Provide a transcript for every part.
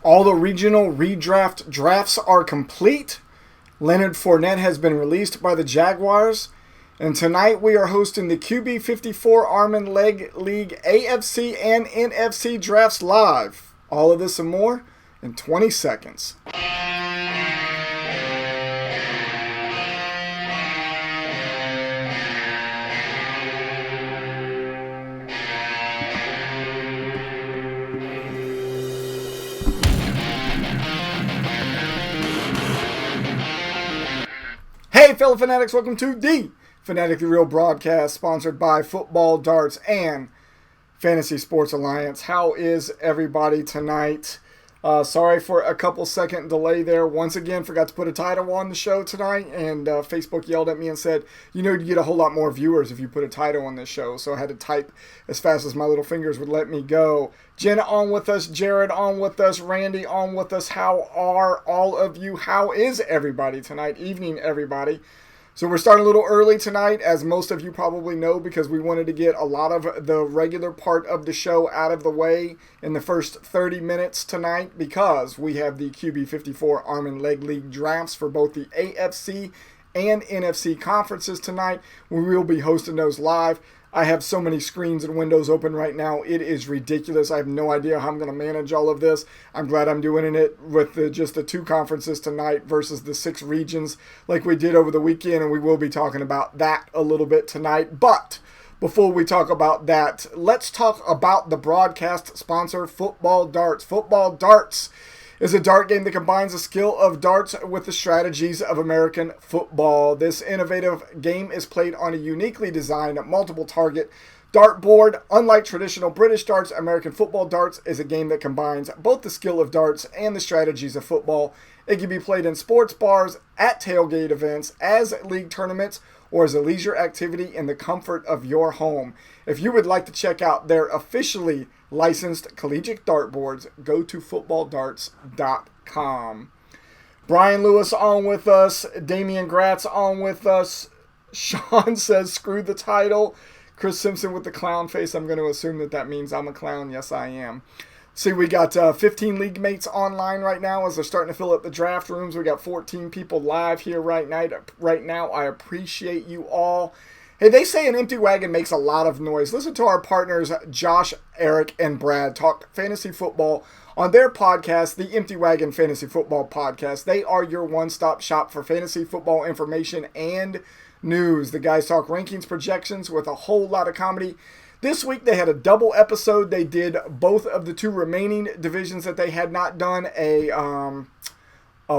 All the regional redraft drafts are complete. Leonard Fournette has been released by the Jaguars. And tonight we are hosting the QB54 Arm and Leg League AFC and NFC drafts live. All of this and more in 20 seconds. Hey fellow fanatics, welcome to the Fanatically Real broadcast sponsored by Football, Darts, and Fantasy Sports Alliance. How is everybody tonight? Sorry for a couple second delay there. Once again, forgot to put a title on the show tonight, and Facebook yelled at me and said, you know, you get a whole lot more viewers if you put a title on this show. So I had to type as fast as my little fingers would let me go. Jenna on with us, Jared on with us, Randy on with us. How are all of you? How is everybody tonight? Evening, everybody. So we're starting a little early tonight, as most of you probably know, because we wanted to get a lot of the regular part of the show out of the way in the first 30 minutes tonight, because we have the QB54 Arm and Leg League drafts for both the AFC and NFC conferences tonight. We will be hosting those live. I have so many screens and windows open right now. It is ridiculous. I have no idea how I'm going to manage all of this. I'm glad I'm doing it with just the two conferences tonight versus the 6 regions like we did over the weekend, and we will be talking about that a little bit tonight. But before we talk about that, let's talk about the broadcast sponsor, Football Darts. Football Darts is a dart game that combines the skill of darts with the strategies of American football. This innovative game is played on a uniquely designed multiple target dartboard. Unlike traditional British darts, American football darts is a game that combines both the skill of darts and the strategies of football. It can be played in sports bars, at tailgate events, as league tournaments, or as a leisure activity in the comfort of your home. If you would like to check out their officially licensed collegiate dartboards, go to footballdarts.com. Brian Lewis on with us. Damian Gratz on with us. Sean says, screw the title. Chris Simpson with the clown face. I'm going to assume that means I'm a clown. Yes, I am. See, we got 15 league mates online right now as they're starting to fill up the draft rooms. We got 14 people live here right now. I appreciate you all. Hey, they say an empty wagon makes a lot of noise. Listen to our partners, Josh, Eric, and Brad, talk fantasy football on their podcast, the Empty Wagon Fantasy Football Podcast. They are your one-stop shop for fantasy football information and news. The guys talk rankings, projections with a whole lot of comedy. This week they had a double episode. They did both of the 2 remaining divisions that they had not done a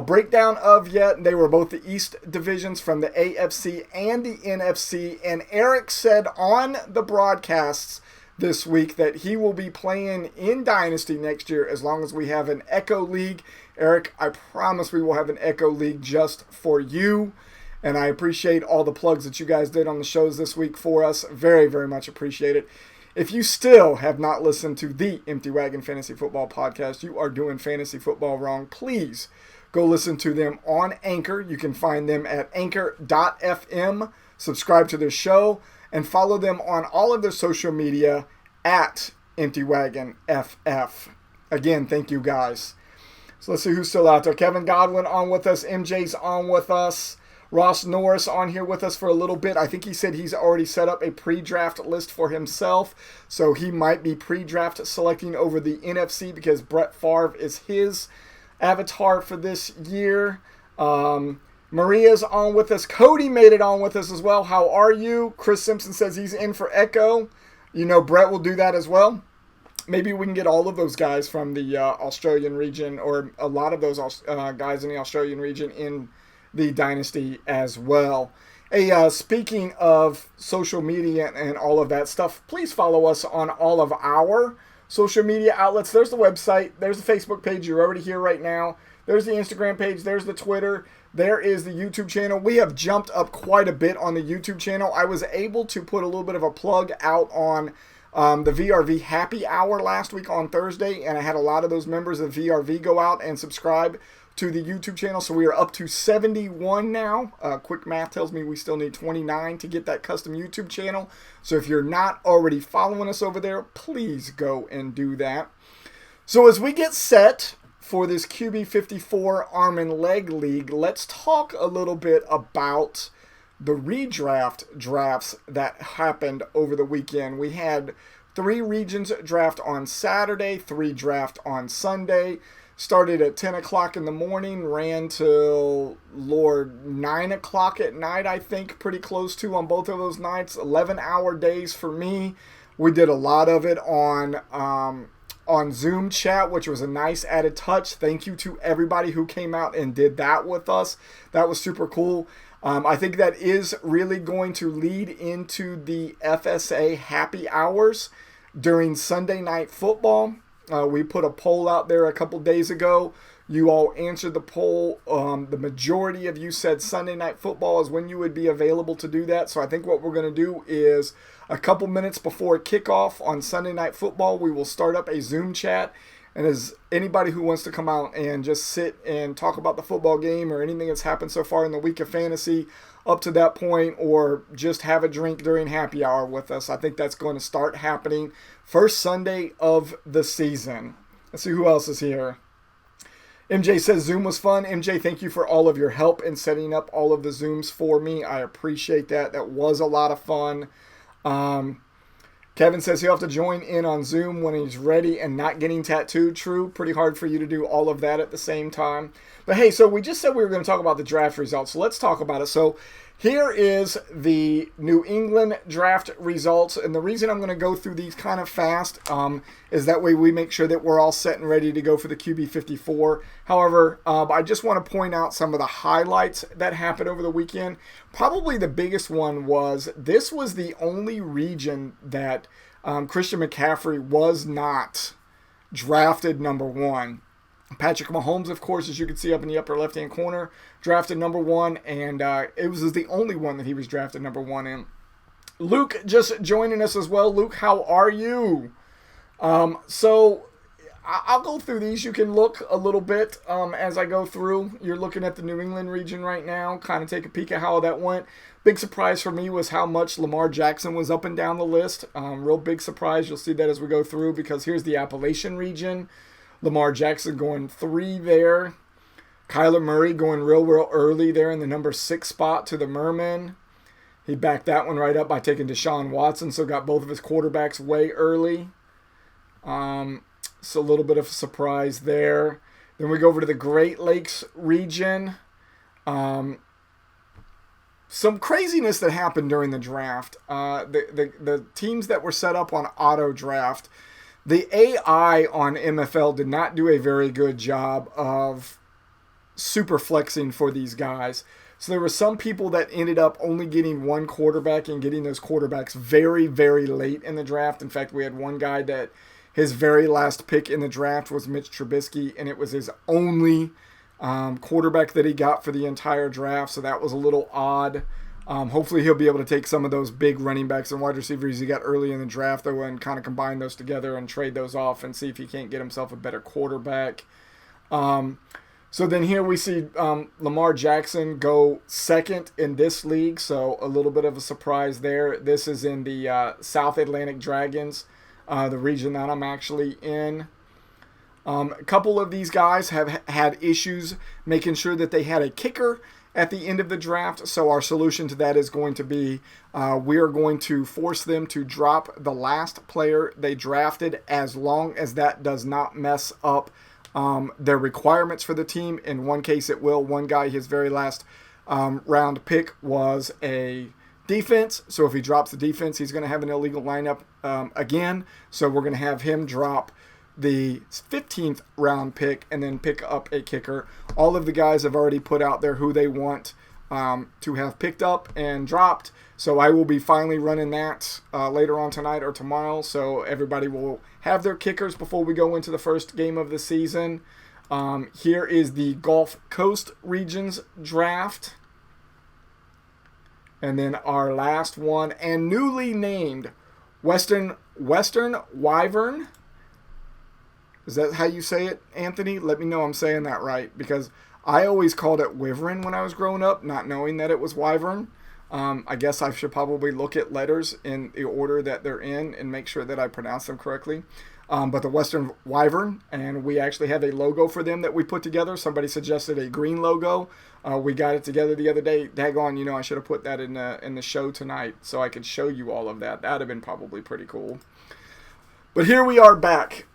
breakdown of yet. They were both the East divisions from the AFC and the NFC. And Eric said on the broadcasts this week that he will be playing in Dynasty next year as long as we have an Echo League. Eric, I promise we will have an Echo League just for you. And I appreciate all the plugs that you guys did on the shows this week for us. Very, very much appreciate it. If you still have not listened to the Empty Wagon Fantasy Football Podcast, you are doing fantasy football wrong. Please go listen to them on Anchor. You can find them at anchor.fm. Subscribe to their show and follow them on all of their social media at EmptyWagonFF. Again, thank you guys. So let's see who's still out there. Kevin Godwin on with us. MJ's on with us. Ross Norris on here with us for a little bit. I think he said he's already set up a pre-draft list for himself, so he might be pre-draft selecting over the NFC because Brett Favre is his avatar for this year. Maria's on with us. Cody made it on with us as well. How are you? Chris Simpson says he's in for Echo. You know Brett will do that as well. Maybe we can get all of those guys from the Australian region, or a lot of those guys in the Australian region in the Dynasty as well. Hey, speaking of social media and all of that stuff, please follow us on all of our social media outlets. There's the website. There's the Facebook page. You're already here right now. There's the Instagram page. There's the Twitter. There is the YouTube channel. We have jumped up quite a bit on the YouTube channel. I was able to put a little bit of a plug out on the VRV Happy Hour last week on Thursday, and I had a lot of those members of VRV go out and subscribe to the YouTube channel. So we are up to 71 now. Quick math tells me we still need 29 to get that custom YouTube channel. So if you're not already following us over there, please go and do that. So as we get set for this QB54 Arm and Leg League, let's talk a little bit about the redraft drafts that happened over the weekend. We had 3 regions draft on Saturday, 3 draft on Sunday. Started at 10 o'clock in the morning, ran till, 9 o'clock at night, I think, pretty close to on both of those nights. 11-hour days for me. We did a lot of it on Zoom chat, which was a nice added touch. Thank you to everybody who came out and did that with us. That was super cool. I think that is really going to lead into the FSA happy hours during Sunday Night Football. We put a poll out there a couple days ago. You all answered the poll. The majority of you said Sunday Night Football is when you would be available to do that. So I think what we're going to do is a couple minutes before kickoff on Sunday Night Football, we will start up a Zoom chat. And as anybody who wants to come out and just sit and talk about the football game or anything that's happened so far in the week of fantasy up to that point, or just have a drink during happy hour with us, I think that's going to start happening first Sunday of the season. Let's see who else is here. MJ says Zoom was fun. MJ, thank you for all of your help in setting up all of the Zooms for me. I appreciate that. That was a lot of fun. Kevin says he'll have to join in on Zoom when he's ready and not getting tattooed. True. Pretty hard for you to do all of that at the same time. But hey, so we just said we were going to talk about the draft results. So let's talk about it. So here is the New England draft results. And the reason I'm going to go through these kind of fast is that way we make sure that we're all set and ready to go for the QB54. However, I just want to point out some of the highlights that happened over the weekend. Probably the biggest one was this was the only region that Christian McCaffrey was not drafted number 1. Patrick Mahomes, of course, as you can see up in the upper left-hand corner, drafted number 1, and it was the only one that he was drafted number 1 in. Luke just joining us as well. Luke, how are you? So I'll go through these. You can look a little bit as I go through. You're looking at the New England region right now, kind of take a peek at how that went. Big surprise for me was how much Lamar Jackson was up and down the list. Real big surprise. You'll see that as we go through, because here's the Appalachian region. Lamar Jackson going 3 there. Kyler Murray going real early there in the number 6 spot to the Mermen. He backed that one right up by taking Deshaun Watson, so got both of his quarterbacks way early. So a little bit of a surprise there. Then we go over to the Great Lakes region. Some craziness that happened during the draft. The teams that were set up on auto draft, the AI on MFL did not do a very good job of super flexing for these guys. So there were some people that ended up only getting 1 quarterback and getting those quarterbacks very late in the draft. In fact, we had one guy that his very last pick in the draft was Mitch Trubisky, and it was his only quarterback that he got for the entire draft. So that was a little odd. Hopefully he'll be able to take some of those big running backs and wide receivers he got early in the draft, though, and kind of combine those together and trade those off and see if he can't get himself a better quarterback. So then here we see Lamar Jackson go 2nd in this league, so a little bit of a surprise there. This is in the South Atlantic Dragons, the region that I'm actually in. A couple of these guys have had issues making sure that they had a kicker at the end of the draft, so our solution to that is going to be we are going to force them to drop the last player they drafted as long as that does not mess up their requirements for the team. In one case it will. One guy, his very last round pick was a defense, so if he drops the defense, he's going to have an illegal lineup again, so we're going to have him drop the 15th round pick and then pick up a kicker. All of the guys have already put out there who they want to have picked up and dropped, so I will be finally running that later on tonight or tomorrow, so everybody will have their kickers before we go into the first game of the season. Here is the Gulf Coast regions draft, and then our last one, and newly named Western Wyvern. Is that how you say it, Anthony? Let me know I'm saying that right, because I always called it Wyvern when I was growing up, not knowing that it was Wyvern. I guess I should probably look at letters in the order that they're in and make sure that I pronounce them correctly. but the Western Wyvern, and we actually have a logo for them that we put together. Somebody suggested a green logo. We got it together the other day. Daggone, I should have put that in the show tonight so I could show you all of that. That would have been probably pretty cool. But here we are back.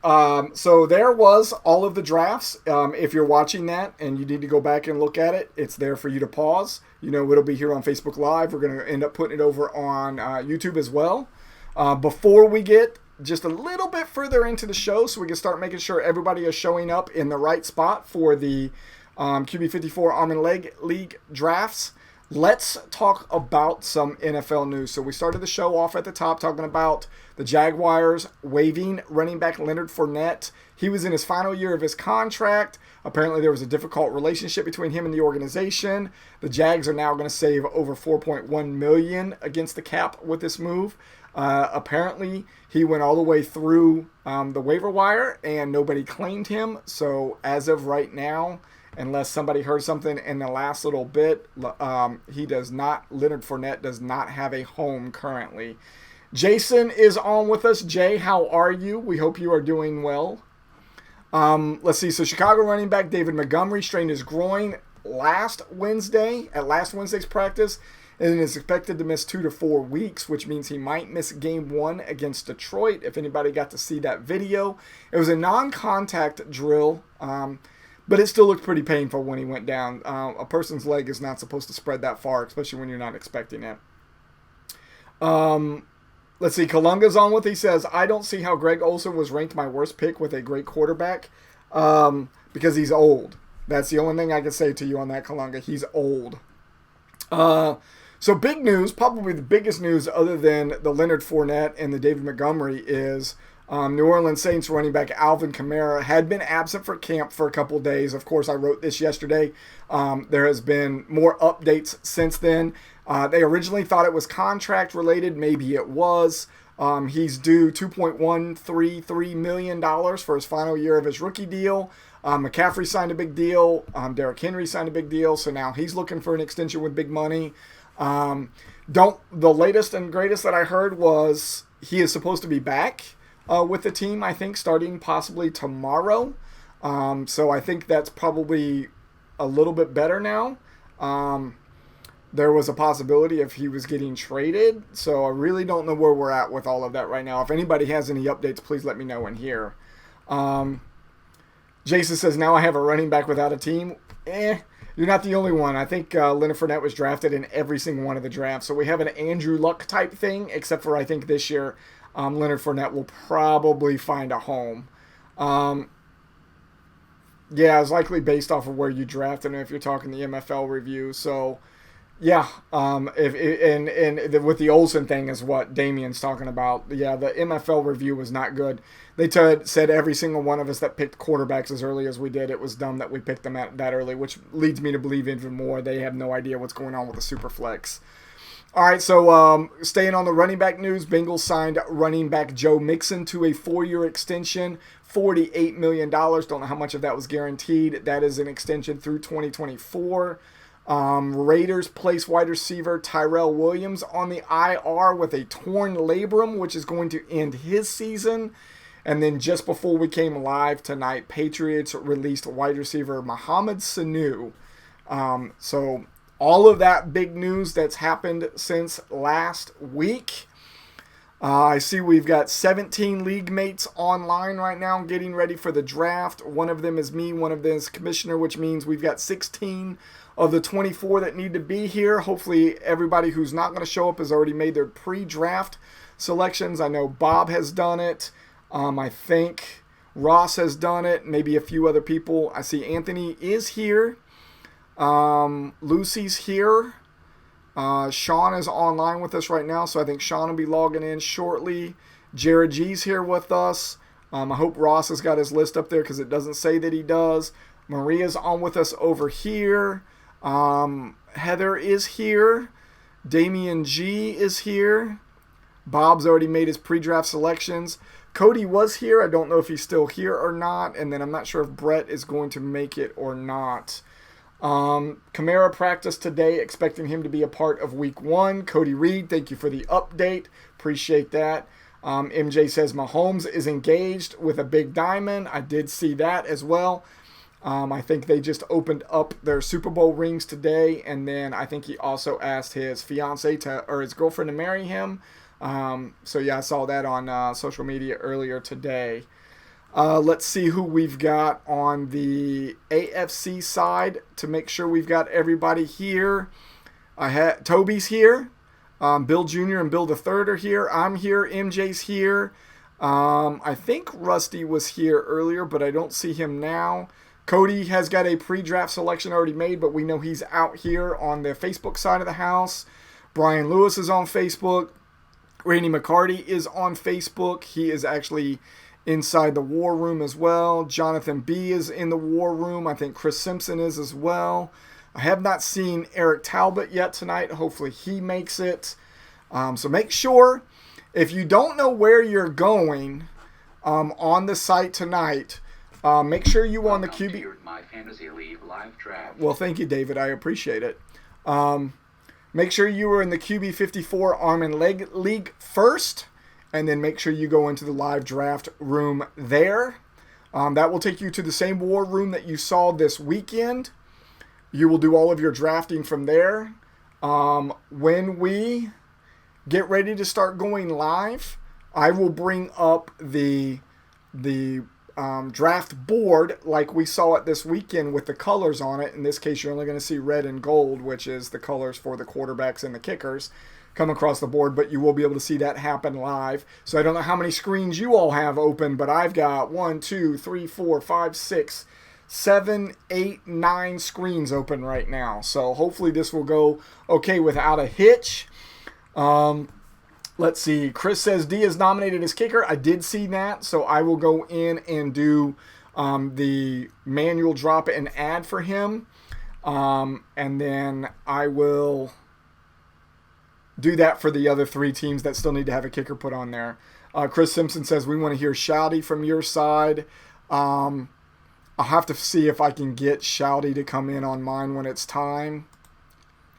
So there was all of the drafts. If you're watching that and you need to go back and look at it, it's there for you to pause. It'll be here on Facebook Live. We're going to end up putting it over on YouTube as well. Before we get just a little bit further into the show, so we can start making sure everybody is showing up in the right spot for the QB54 Arm and Leg League drafts, let's talk about some NFL news. So we started the show off at the top talking about the Jaguars waiving running back Leonard Fournette. He was in his final year of his contract. Apparently there was a difficult relationship between him and the organization. The Jags are now going to save over $4.1 million against the cap with this move. Apparently he went all the way through the waiver wire and nobody claimed him. So as of right now, unless somebody heard something in the last little bit, Leonard Fournette does not have a home currently. Jason is on with us. Jay, how are you? We hope you are doing well. Let's see. So Chicago running back David Montgomery strained his groin last Wednesday's practice and is expected to miss 2 to 4 weeks, which means he might miss game 1 against Detroit. If anybody got to see that video, it was a non-contact drill, but it still looked pretty painful when he went down. A person's leg is not supposed to spread that far, especially when you're not expecting it. Let's see, Kalunga's on with. He says, I don't see how Greg Olsen was ranked my worst pick with a great quarterback because he's old. That's the only thing I can say to you on that, Kalunga. He's old. So big news, probably the biggest news other than the Leonard Fournette and the David Montgomery is New Orleans Saints running back Alvin Kamara had been absent for camp for a couple days. Of course, I wrote this yesterday. There has been more updates since then. They originally thought it was contract related. Maybe it was. He's due $2.133 million for his final year of his rookie deal. McCaffrey signed a big deal. Derrick Henry signed a big deal. So now he's looking for an extension with big money. The latest and greatest that I heard was he is supposed to be back with the team, I think, starting possibly tomorrow. So I think that's probably a little bit better now. There was a possibility if he was getting traded. So I really don't know where we're at with all of that right now. If anybody has any updates, please let me know in here. Jason says, now I have a running back without a team. You're not the only one. I think Leonard Fournette was drafted in every single one of the drafts. So we have an Andrew Luck type thing, except for I think this year Leonard Fournette will probably find a home. It's likely based off of where you drafted him if you're talking the MFL review. So, yeah, with the Olsen thing is what Damien's talking about. Yeah, the MFL review was not good. They said every single one of us that picked quarterbacks as early as we did, it was dumb that we picked them that early, which leads me to believe even more they have no idea what's going on with the Superflex. All right, so staying on the running back news, Bengals signed running back Joe Mixon to a 4-year extension, $48 million. Don't know how much of that was guaranteed. That is an extension through 2024. Raiders place wide receiver Tyrell Williams on the IR with a torn labrum, which is going to end his season. And then just before we came live tonight, Patriots released wide receiver Mohamed Sanu. So all of that big news that's happened since last week. I see we've got 17 league mates online right now getting ready for the draft. One of them is me, one of them is commissioner, which means we've got 16 of the 24 that need to be here. Hopefully everybody who's not going to show up has already made their pre-draft selections. I know Bob has done it. I think Ross has done it. Maybe a few other people. I see Anthony is here. Lucy's here. Sean is online with us right now, so I think Sean will be logging in shortly. Jared G's here with us. I hope Ross has got his list up there because it doesn't say that he does. Maria's on with us over here. Heather is here. Damian G is here. Bob's already made his pre-draft selections. Cody was here. I don't know if he's still here or not. And then I'm not sure if Brett is going to make it or not. Kamara practiced today, expecting him to be a part of week 1. Cody Reed, thank you for the update. Appreciate that. MJ says Mahomes is engaged with a big diamond. I did see that as well. I think they just opened up their Super Bowl rings today, and then I think he also asked his fiance or his girlfriend to marry him. So yeah, I saw that on social media earlier today. Let's see who we've got on the AFC side to make sure we've got everybody here. Toby's here. Bill Jr. and Bill the Third are here. I'm here. MJ's here. I think Rusty was here earlier, but I don't see him now. Cody has got a pre-draft selection already made, but we know he's out here on the Facebook side of the house. Brian Lewis is on Facebook. Randy McCarty is on Facebook. He is actually inside the war room as well. Jonathan B. is in the war room. I think Chris Simpson is as well. I have not seen Eric Talbot yet tonight. Hopefully he makes it. So make sure, if you don't know where you're going on the site tonight, make sure you on the QB. My Fantasy League live draft. Well, thank you, David. I appreciate it. Make sure you are in the QB54 Arm and Leg League first, and then make sure you go into the live draft room there. That will take you to the same war room that you saw this weekend. You will do all of your drafting from there. When we get ready to start going live, I will bring up the draft board like we saw it this weekend with the colors on it. In this case, you're only going to see red and gold, which is the colors for the quarterbacks and the kickers, come across the board, but you will be able to see that happen live. So I don't know how many screens you all have open, but I've got 1, 2, 3, 4, 5, 6, 7, 8, 9 screens open right now. So hopefully this will go okay without a hitch. Let's see. Chris says D is nominated as kicker. I did see that, so I will go in and do the manual drop and add for him. And then I will do that for the other 3 teams that still need to have a kicker put on there. Chris Simpson says we want to hear Shouty from your side. I'll have to see if I can get Shouty to come in on mine when it's time.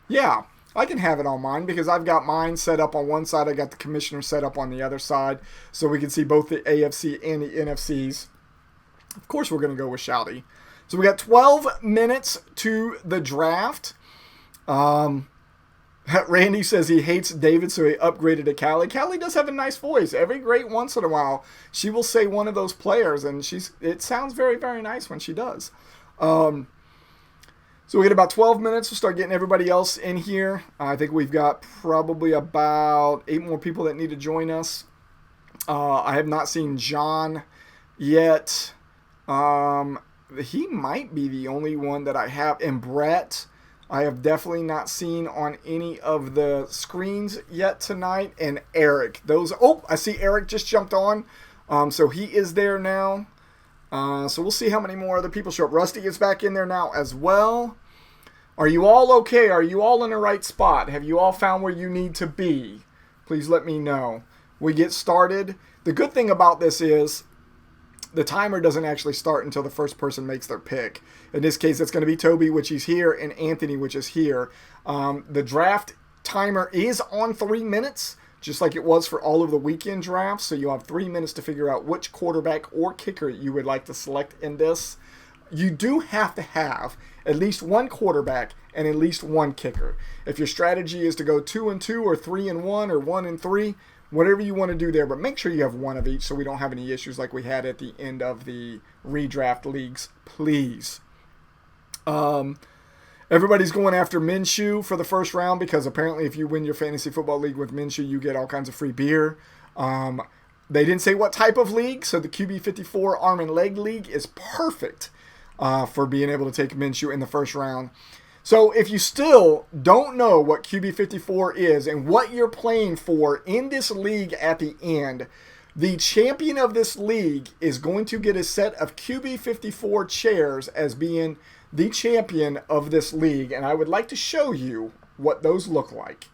Yeah, I can have it on mine because I've got mine set up on one side. I got the commissioner set up on the other side, so we can see both the AFC and the NFCs. Of course, we're going to go with Shouty. So we got 12 minutes to the draft. Randy says he hates David, so he upgraded to Callie. Callie does have a nice voice. Every great once in a while, she will say one of those players, and it sounds very, very nice when she does. So we get about 12 minutes. We'll start getting everybody else in here. I think we've got probably about 8 more people that need to join us. I have not seen John yet. He might be the only one that I have. And Brett, I have definitely not seen on any of the screens yet tonight. And Eric. I see Eric just jumped on. So he is there now. So we'll see how many more other people show up. Rusty is back in there now as well. Are you all okay? Are you all in the right spot? Have you all found where you need to be? Please let me know. We get started. The good thing about this is the timer doesn't actually start until the first person makes their pick. In this case, it's going to be Toby, which he's here, and Anthony, which is here. The draft timer is on 3 minutes, just like it was for all of the weekend drafts. So you have 3 minutes to figure out which quarterback or kicker you would like to select in this. You do have to have at least one quarterback and at least one kicker. If your strategy is to go 2-2 or 3-1 or 1-3, whatever you want to do there, but make sure you have one of each so we don't have any issues like we had at the end of the redraft leagues, please. Everybody's going after Minshew for the first round because apparently if you win your fantasy football league with Minshew, you get all kinds of free beer. They didn't say what type of league, so the QB54 Arm and Leg League is perfect for being able to take Minshew in the first round. So if you still don't know what QB54 is and what you're playing for in this league at the end, the champion of this league is going to get a set of QB54 chairs as being the champion of this league. And I would like to show you what those look like.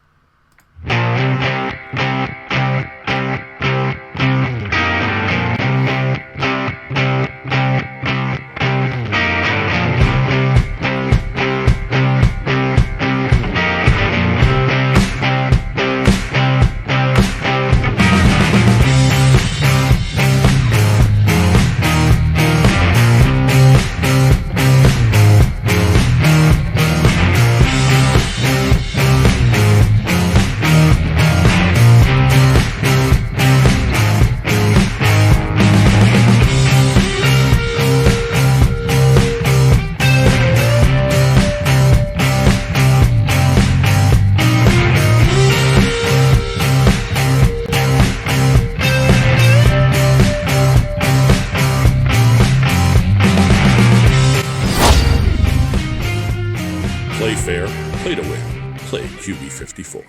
Play to win. Play QB54.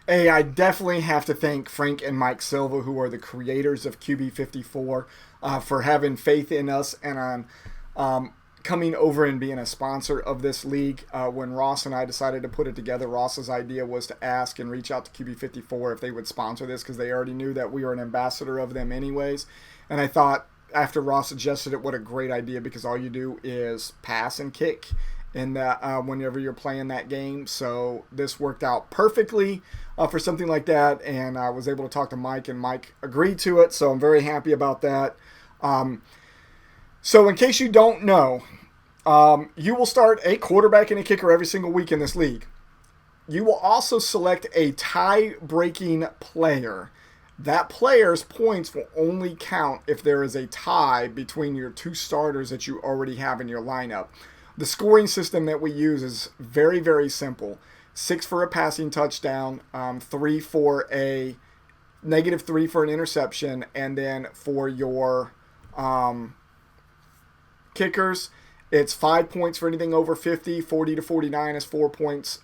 Hey, I definitely have to thank Frank and Mike Silva, who are the creators of QB54, for having faith in us and on coming over and being a sponsor of this league. When Ross and I decided to put it together, Ross's idea was to ask and reach out to QB54 if they would sponsor this, because they already knew that we were an ambassador of them anyways. And I thought, after Ross suggested it, what a great idea, because all you do is pass and kick in that whenever you're playing that game. So this worked out perfectly for something like that, and I was able to talk to Mike, and Mike agreed to it, so I'm very happy about that. So in case you don't know, you will start a quarterback and a kicker every single week in this league. You will also select a tie-breaking player. That player's points will only count if there is a tie between your two starters that you already have in your lineup. The scoring system that we use is very, very simple. 6 for a passing touchdown, 3 for a -3 for an interception, and then for your kickers, it's 5 points for anything over 50, 40 to 49 is 4 points,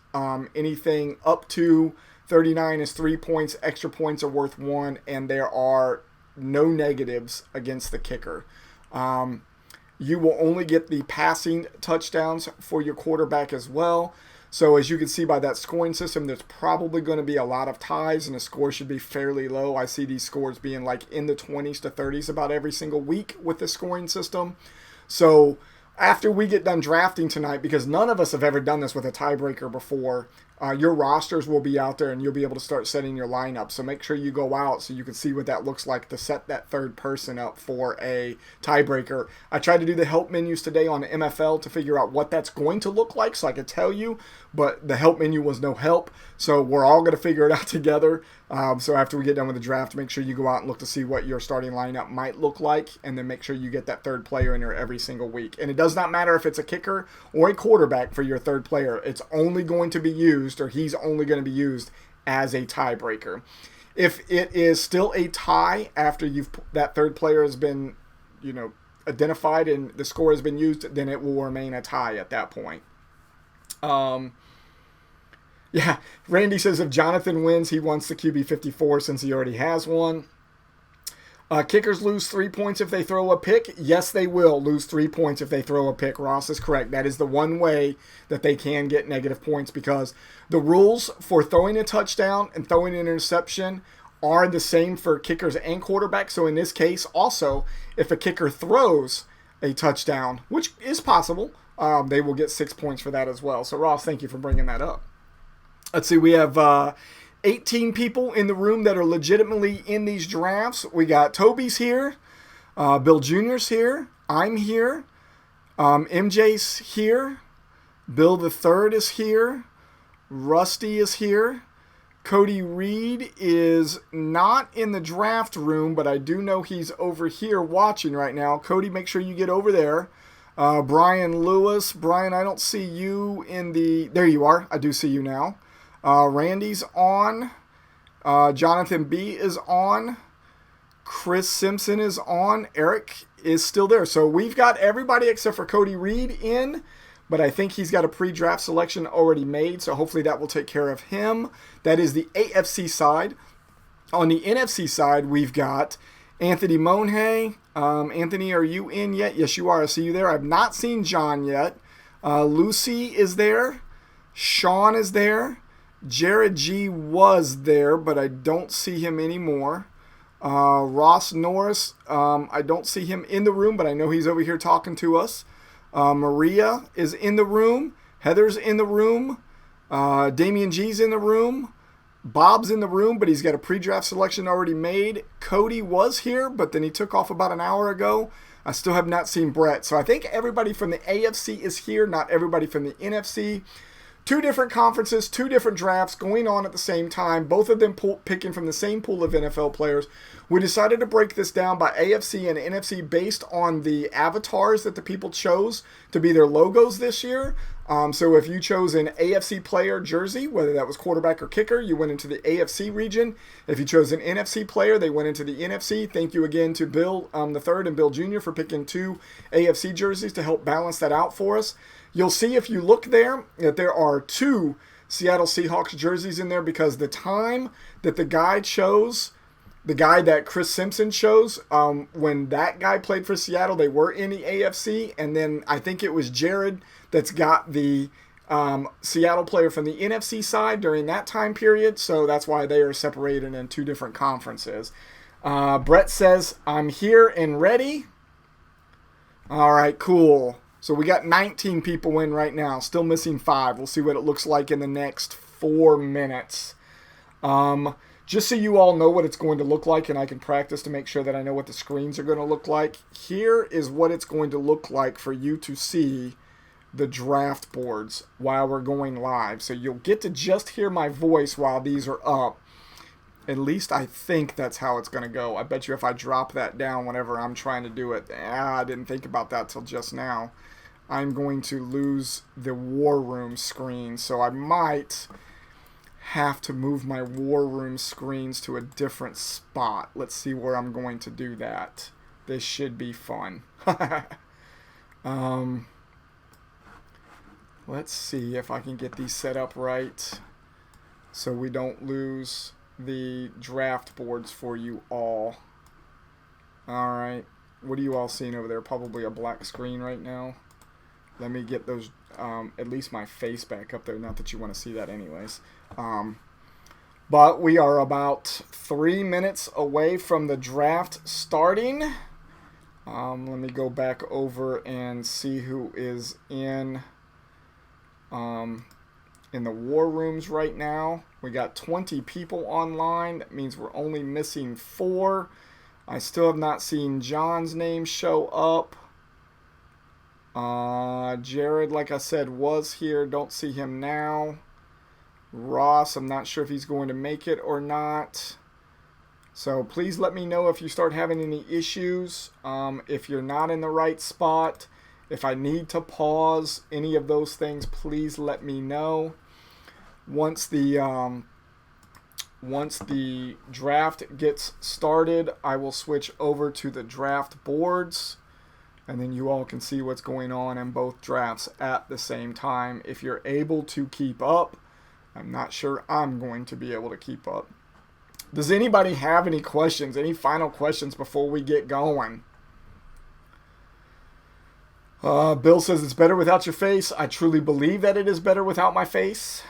anything up to 39 is 3 points, extra points are worth 1, and there are no negatives against the kicker. You will only get the passing touchdowns for your quarterback as well. So as you can see by that scoring system, there's probably going to be a lot of ties, and the score should be fairly low. I see these scores being like in the 20s to 30s about every single week with the scoring system. So after we get done drafting tonight, because none of us have ever done this with a tiebreaker before, your rosters will be out there and you'll be able to start setting your lineup. So make sure you go out so you can see what that looks like to set that third person up for a tiebreaker. I tried to do the help menus today on MFL to figure out what that's going to look like so I could tell you, but the help menu was no help. So we're all going to figure it out together. So after we get done with the draft, make sure you go out and look to see what your starting lineup might look like, and then make sure you get that third player in there every single week. And it does not matter if it's a kicker or a quarterback for your third player. It's only going to be used, or he's only going to be used as a tiebreaker. If it is still a tie after that third player has been, identified and the score has been used, then it will remain a tie at that point. Yeah, Randy says if Jonathan wins, he wants the QB54 since he already has one. Kickers lose 3 points if they throw a pick. Yes, they will lose 3 points if they throw a pick. Ross is correct. That is the one way that they can get negative points, because the rules for throwing a touchdown and throwing an interception are the same for kickers and quarterbacks. So in this case, also, if a kicker throws a touchdown, which is possible, they will get 6 points for that as well. So Ross, thank you for bringing that up. Let's see, we have 18 people in the room that are legitimately in these drafts. We got Toby's here, Bill Jr.'s here, I'm here, MJ's here, Bill the Third is here, Rusty is here, Cody Reed is not in the draft room, but I do know he's over here watching right now. Cody, make sure you get over there. Brian Lewis. Brian, I don't see you in the... There you are. I do see you now. Randy's on. Jonathan B is on. Chris Simpson is on. Eric is still there. So we've got everybody except for Cody Reed in, but I think he's got a pre-draft selection already made, so hopefully that will take care of him. That is the AFC side. On the NFC side, we've got Anthony Monhay. Anthony, are you in yet? Yes, you are. I see you there. I've not seen John yet. Lucy is there. Sean is there. Jared G was there, but I don't see him anymore. Ross Norris, I don't see him in the room, but I know he's over here talking to us. Maria is in the room. Heather's in the room. Damian G's in the room. Bob's in the room, but he's got a pre-draft selection already made. Cody was here, but then he took off about an hour ago. I still have not seen Brett. So I think everybody from the AFC is here, not everybody from the NFC. Two different conferences, two different drafts going on at the same time, both of them picking from the same pool of NFL players. We decided to break this down by AFC and NFC based on the avatars that the people chose to be their logos this year. So if you chose an AFC player jersey, whether that was quarterback or kicker, you went into the AFC region. If you chose an NFC player, they went into the NFC. Thank you again to Bill the third and Bill Jr. for picking 2 AFC jerseys to help balance that out for us. You'll see if you look there that there are 2 Seattle Seahawks jerseys in there because the time that the guy chose, the guy that Chris Simpson chose, when that guy played for Seattle, they were in the AFC, and then I think it was Jared that's got the Seattle player from the NFC side during that time period, so that's why they are separated in 2 different conferences. Brett says, I'm here and ready. All right, cool. So we got 19 people in right now, still missing 5. We'll see what it looks like in the next 4 minutes. Just so you all know what it's going to look like and I can practice to make sure that I know what the screens are going to look like, here is what it's going to look like for you to see the draft boards while we're going live. So you'll get to just hear my voice while these are up. At least I think that's how it's going to go. I bet you if I drop that down whenever I'm trying to do it, I didn't think about that till just now, I'm going to lose the War Room screen. So I might have to move my War Room screens to a different spot. Let's see where I'm going to do that. This should be fun. Let's see if I can get these set up right so we don't lose the draft boards for you all. Alright, what are you all seeing over there? Probably a black screen right now. Let me get those, at least my face back up there. Not that you want to see that anyways. But we are about 3 minutes away from the draft starting. Let me go back over and see who is in the war rooms right now. We got 20 people online. That means we're only missing 4. I still have not seen John's name show up. Jared, like I said, was here. Don't see him now. Ross, I'm not sure if he's going to make it or not. So please let me know if you start having any issues. If you're not in the right spot, if I need to pause any of those things, please let me know. Once the draft gets started, I will switch over to the draft boards, and then you all can see what's going on in both drafts at the same time. If you're able to keep up, I'm not sure I'm going to be able to keep up. Does anybody have any questions, any final questions before we get going? Bill says it's better without your face. I truly believe that it is better without my face.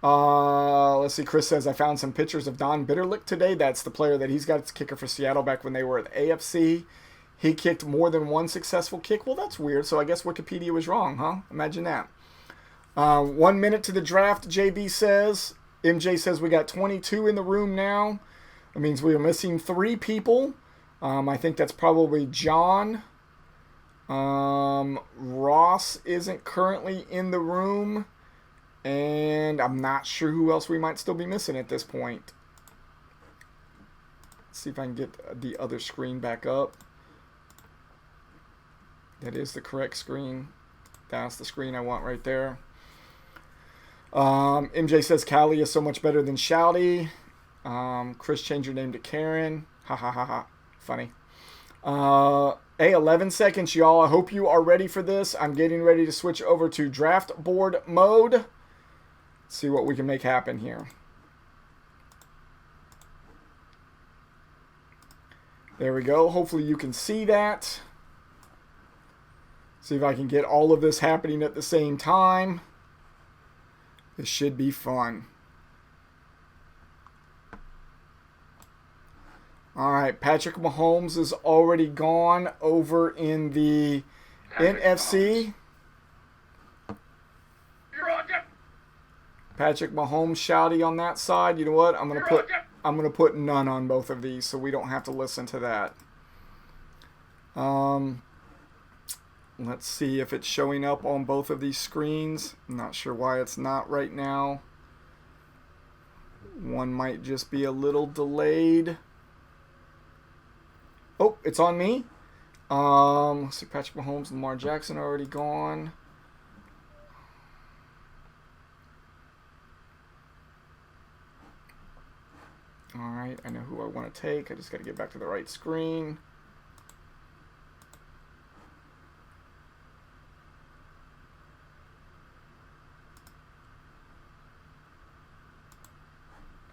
Let's see. Chris says, I found some pictures of Don Bitterlick today. That's the player that he's got. It's kicker for Seattle back when they were at AFC. He kicked more than one successful kick. Well, that's weird. So I guess Wikipedia was wrong, huh? Imagine that. 1 minute to the draft, JB says. MJ says we got 22 in the room now. That means we are missing 3 people. I think that's probably John. Ross isn't currently in the room. And I'm not sure who else we might still be missing at this point. Let's see if I can get the other screen back up. That is the correct screen. That's the screen I want right there. MJ says Callie is so much better than Shouty. Chris, change your name to Karen. Ha ha ha ha. Funny. Hey, 11 seconds, y'all. I hope you are ready for this. I'm getting ready to switch over to draft board mode. See what we can make happen here. There we go. Hopefully you can see that. See if I can get all of this happening at the same time. This should be fun. All right, Patrick Mahomes is already gone over in the NFC. Patrick Mahomes shouty on that side. You know what? I'm gonna put none on both of these so we don't have to listen to that. Let's see if it's showing up on both of these screens. I'm not sure why it's not right now. One might just be a little delayed. Oh, it's on me. Let's see, Patrick Mahomes, Lamar Jackson already gone. All right, I know who I want to take. I just got to get back to the right screen.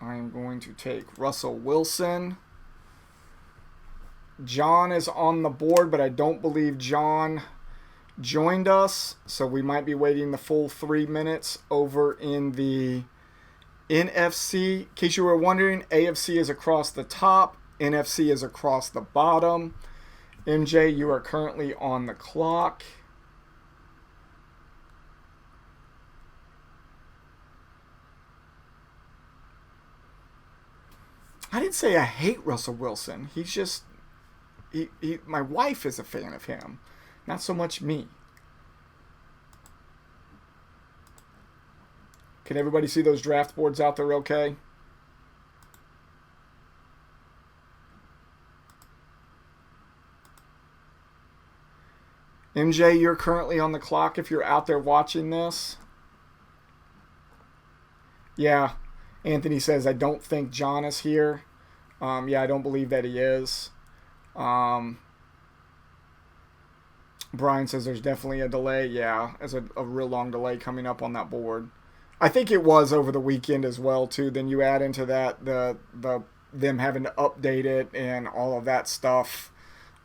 I am going to take Russell Wilson. John is on the board, but I don't believe John joined us, so we might be waiting the full 3 minutes over in the NFC. In case you were wondering, AFC is across the top, NFC is across the bottom. MJ, you are currently on the clock. I didn't say I hate Russell Wilson. He's just, my wife is a fan of him, not so much me. Can everybody see those draft boards out there okay? MJ, you're currently on the clock if you're out there watching this. Yeah, Anthony says, I don't think John is here. Yeah, I don't believe that he is. Brian says there's definitely a delay. Yeah, there's a real long delay coming up on that board. I think it was over the weekend as well, too. Then you add into that them having to update it and all of that stuff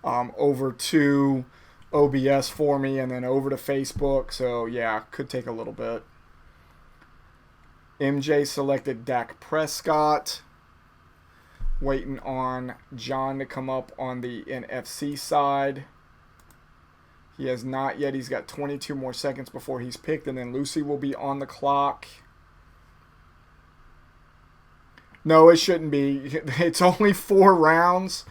over to OBS for me and then over to Facebook. So, yeah, could take a little bit. MJ selected Dak Prescott. Waiting on John to come up on the NFC side. He has not yet. He's got 22 more seconds before he's picked, and then Lucy will be on the clock. No, it shouldn't be. It's only 4 rounds.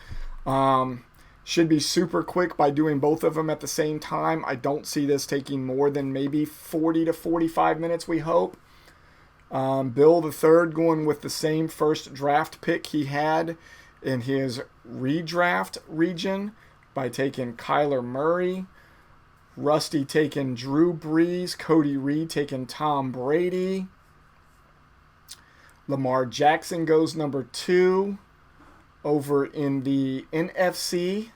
Should be super quick by doing both of them at the same time. I don't see this taking more than maybe 40 to 45 minutes, we hope. Bill the Third going with the same first draft pick he had in his redraft region by taking Kyler Murray. Rusty taking Drew Brees. Cody Reed taking Tom Brady. Lamar Jackson goes number 2 over in the NFC.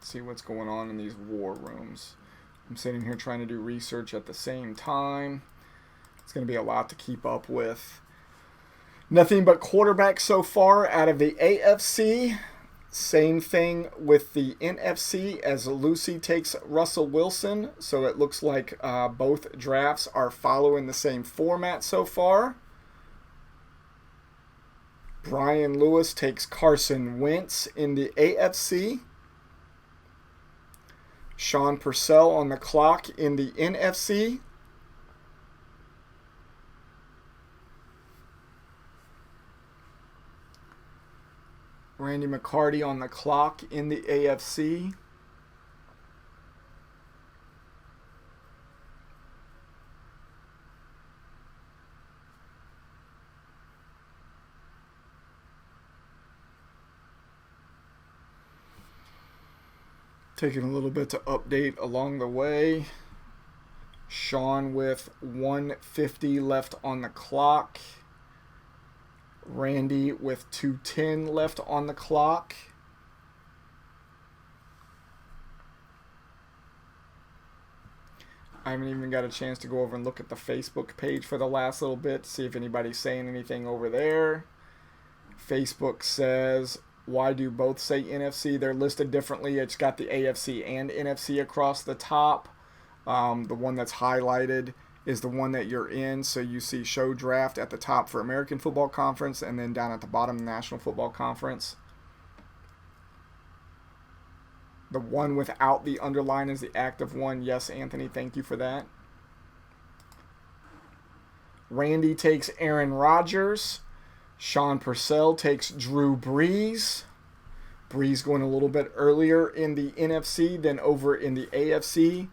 See what's going on in these war rooms. I'm sitting here trying to do research at the same time. It's going to be a lot to keep up with. Nothing but quarterbacks so far out of the AFC. Same thing with the NFC as Lucy takes Russell Wilson. So it looks like both drafts are following the same format so far. Brian Lewis takes Carson Wentz in the AFC. Sean Purcell on the clock in the NFC. Randy McCarty on the clock in the AFC. Taking a little bit to update along the way. Sean with 150 left on the clock. Randy with 210 left on the clock. I haven't even got a chance to go over and look at the Facebook page for the last little bit, see if anybody's saying anything over there. Facebook says, why do both say NFC? They're listed differently. It's got the AFC and NFC across the top. The one that's highlighted is the one that you're in. So you see show draft at the top for American Football Conference and then down at the bottom, National Football Conference. The one without the underline is the active one. Yes, Anthony, thank you for that. Randy takes Aaron Rodgers. Sean Purcell takes Drew Brees. Brees going a little bit earlier in the NFC than over in the AFC.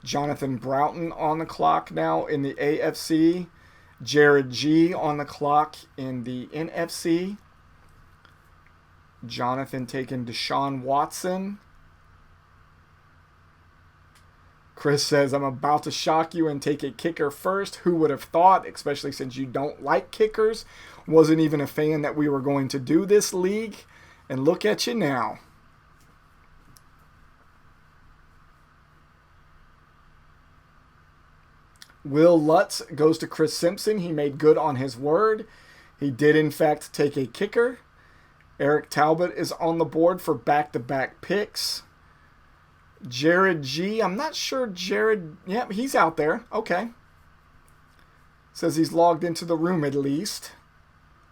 Jonathan Broughton on the clock now in the AFC. Jared G on the clock in the NFC. Jonathan taking Deshaun Watson. Chris says, I'm about to shock you and take a kicker first. Who would have thought, especially since you don't like kickers? Wasn't even a fan that we were going to do this league. And look at you now. Will Lutz goes to Chris Simpson. He made good on his word. He did, in fact, take a kicker. Eric Talbot is on the board for back-to-back picks. Jared G. I'm not sure Jared... Yep, he's out there. Okay. Says he's logged into the room at least.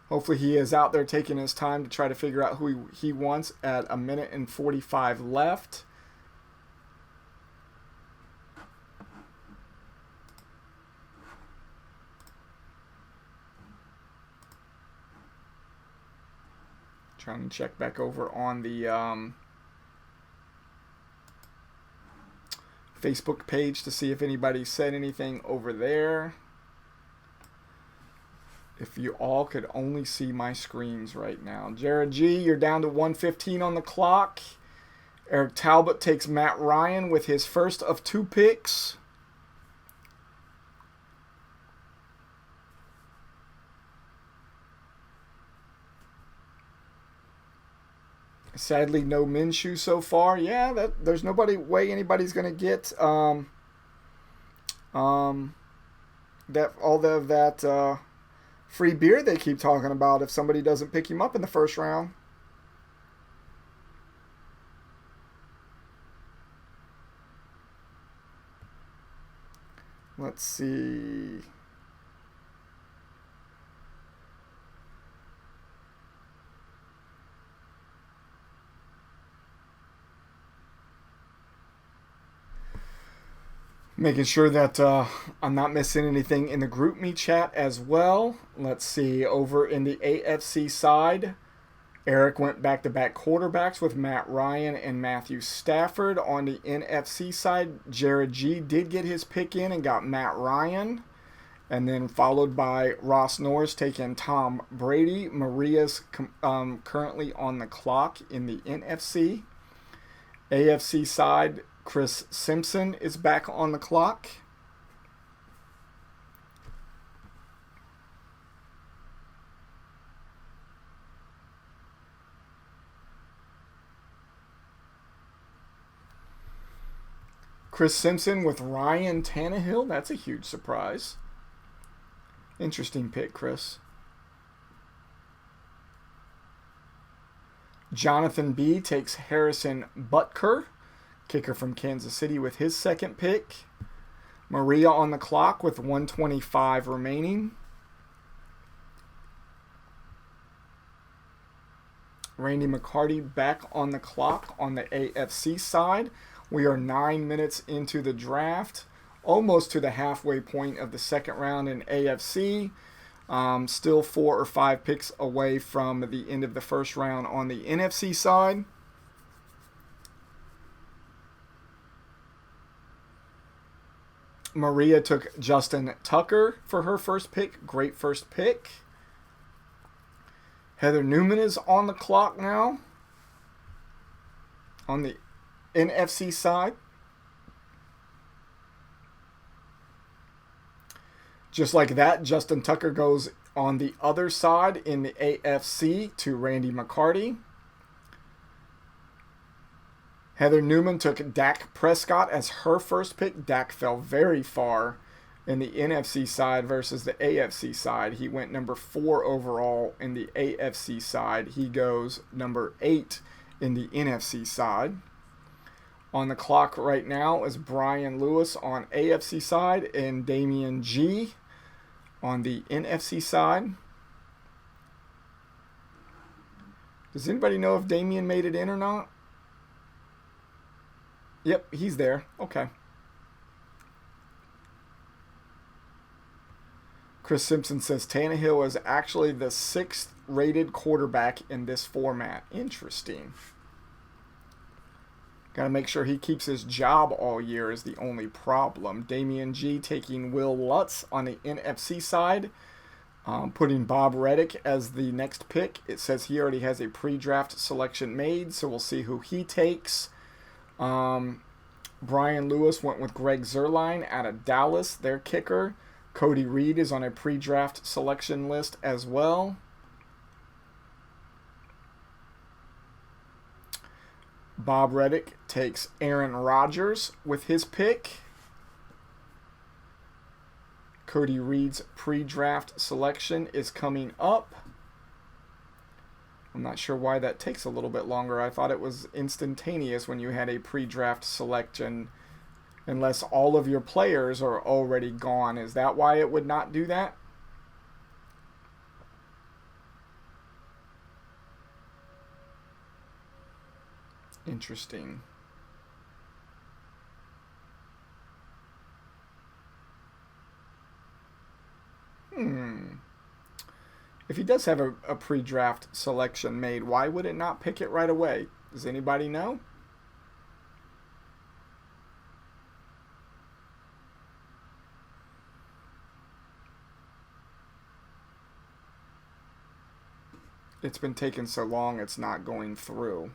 Hopefully he is out there taking his time to try to figure out who he wants at 1:45 left. Trying to check back over on the Facebook page to see if anybody said anything over there. If you all could only see my screens right now. Jared G, you're down to 1:15 on the clock. Eric Talbot takes Matt Ryan with his first of 2 picks. Sadly, no Minshew so far. Yeah, there's nobody way anybody's gonna get that free beer they keep talking about if somebody doesn't pick him up in the first round. Let's see. Making sure that I'm not missing anything in the group me chat as well. Let's see. Over in the AFC side, Eric went back-to-back quarterbacks with Matt Ryan and Matthew Stafford. On the NFC side, Jared G did get his pick in and got Matt Ryan. And then followed by Ross Norris taking Tom Brady. Maria's currently on the clock in the NFC. AFC side, Chris Simpson is back on the clock. Chris Simpson with Ryan Tannehill. That's a huge surprise. Interesting pick, Chris. Jonathan B takes Harrison Butker, kicker from Kansas City, with his second pick. Maria on the clock with 1:25 remaining. Randy McCarty back on the clock on the AFC side. We are 9 minutes into the draft, almost to the halfway point of the second round in AFC. Still 4 or 5 picks away from the end of the first round on the NFC side. Maria took Justin Tucker for her first pick. Great first pick. Heather Newman is on the clock now on the NFC side. Just like that, Justin Tucker goes on the other side in the AFC to Randy McCarty. Heather Newman took Dak Prescott as her first pick. Dak fell very far in the NFC side versus the AFC side. He went number 4 overall in the AFC side. He goes number 8 in the NFC side. On the clock right now is Brian Lewis on AFC side and Damian G on the NFC side. Does anybody know if Damian made it in or not? Yep, he's there. Okay. Chris Simpson says Tannehill is actually the 6th rated quarterback in this format. Interesting. Got to make sure he keeps his job all year is the only problem. Damian G taking Will Lutz on the NFC side. Putting Bob Reddick as the next pick. It says he already has a pre-draft selection made, so we'll see who he takes. Brian Lewis went with Greg Zuerlein out of Dallas, their kicker. Cody Reed is on a pre-draft selection list as well. Bob Reddick takes Aaron Rodgers with his pick. Cody Reed's pre-draft selection is coming up. I'm not sure why that takes a little bit longer. I thought it was instantaneous when you had a pre-draft selection, unless all of your players are already gone. Is that why it would not do that? Interesting. If he does have a pre-draft selection made, why would it not pick it right away? Does anybody know? It's been taking so long, it's not going through.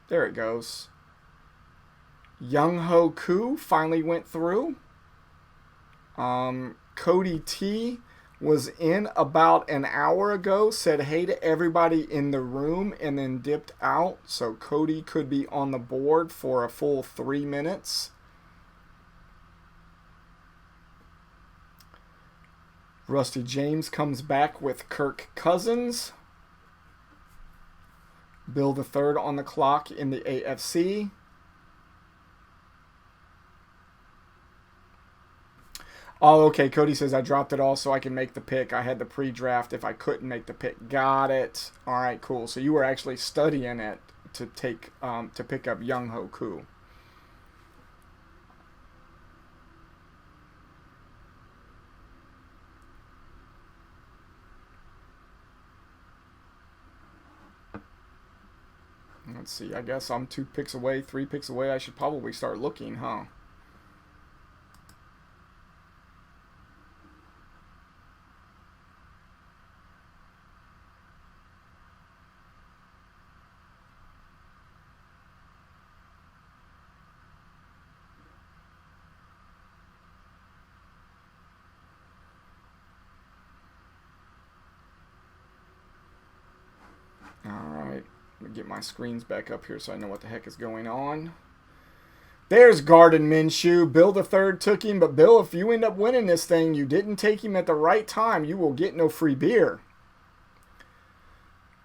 There it goes. Young Ho Koo finally went through. Cody T was in about an hour ago, said hey to everybody in the room, and then dipped out. So Cody could be on the board for a full 3 minutes. Rusty James comes back with Kirk Cousins. Bill the Third on the clock in the AFC. Oh, okay. Cody says I dropped it all so I can make the pick. I had the pre-draft if I couldn't make the pick. Got it. All right, cool. So you were actually studying it to take to pick up Young Ho Koo. Let's see. I guess I'm 2 picks away, 3 picks away. I should probably start looking, huh? Get my screens back up here so I know what the heck is going on. There's Garden Minshew. Bill the Third took him, but Bill, if you end up winning this thing, you didn't take him at the right time. You will get no free beer.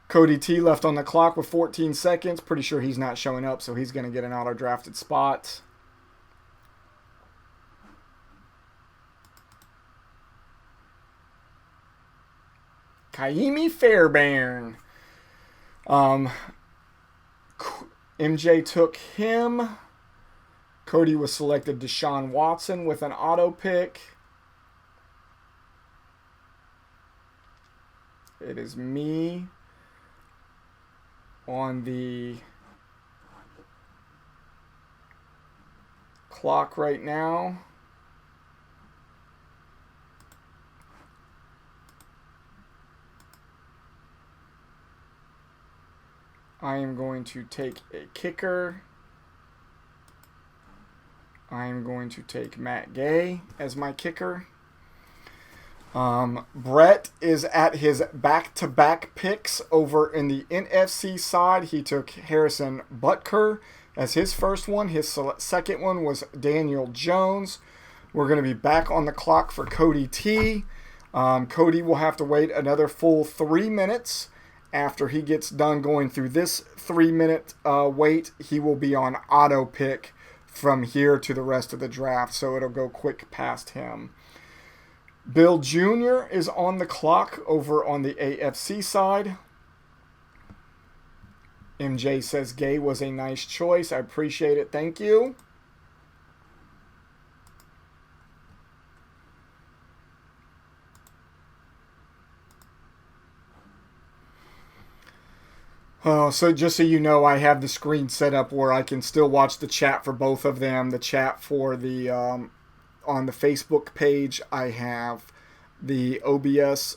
Cody T left on the clock with 14 seconds. Pretty sure he's not showing up, so he's going to get an auto-drafted spot. Kaimi Fairbairn. MJ took him. Cody was selected Deshaun Watson with an auto pick. It is me on the clock right now. I am going to take a kicker. I am going to take Matt Gay as my kicker. Brett is at his back-to-back picks over in the NFC side. He took Harrison Butker as his first one. His second one was Daniel Jones. We're going to be back on the clock for Cody T. Cody will have to wait another full 3 minutes. After he gets done going through this 3-minute wait, he will be on auto pick from here to the rest of the draft, so it'll go quick past him. Bill Jr. is on the clock over on the AFC side. MJ says Gay was a nice choice. I appreciate it. Thank you. Oh, so just so you know, I have the screen set up where I can still watch the chat for both of them. The chat for the on the Facebook page, I have the OBS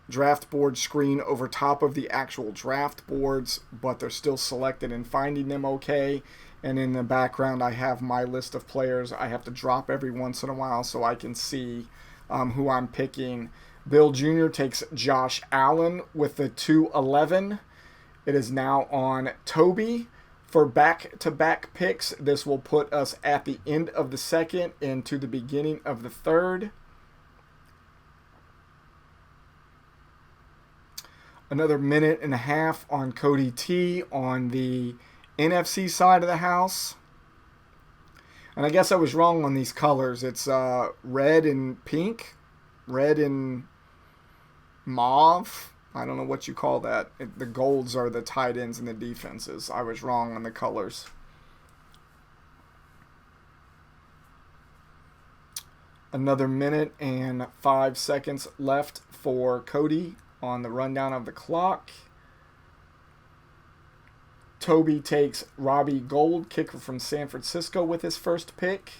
draft board screen over top of the actual draft boards, but they're still selected and finding them okay. And in the background, I have my list of players. I have to drop every once in a while so I can see who I'm picking. Bill Jr. takes Josh Allen with the 211. It is now on Toby for back-to-back picks. This will put us at the end of the second into the beginning of the third. Another minute and a half on Cody T on the NFC side of the house. And I guess I was wrong on these colors. It's red and pink. Red and mauve. I don't know what you call that. The golds are the tight ends and the defenses. I was wrong on the colors. Another minute and 5 seconds left for Cody on the rundown of the clock. Toby takes Robbie Gould, kicker from San Francisco, with his first pick.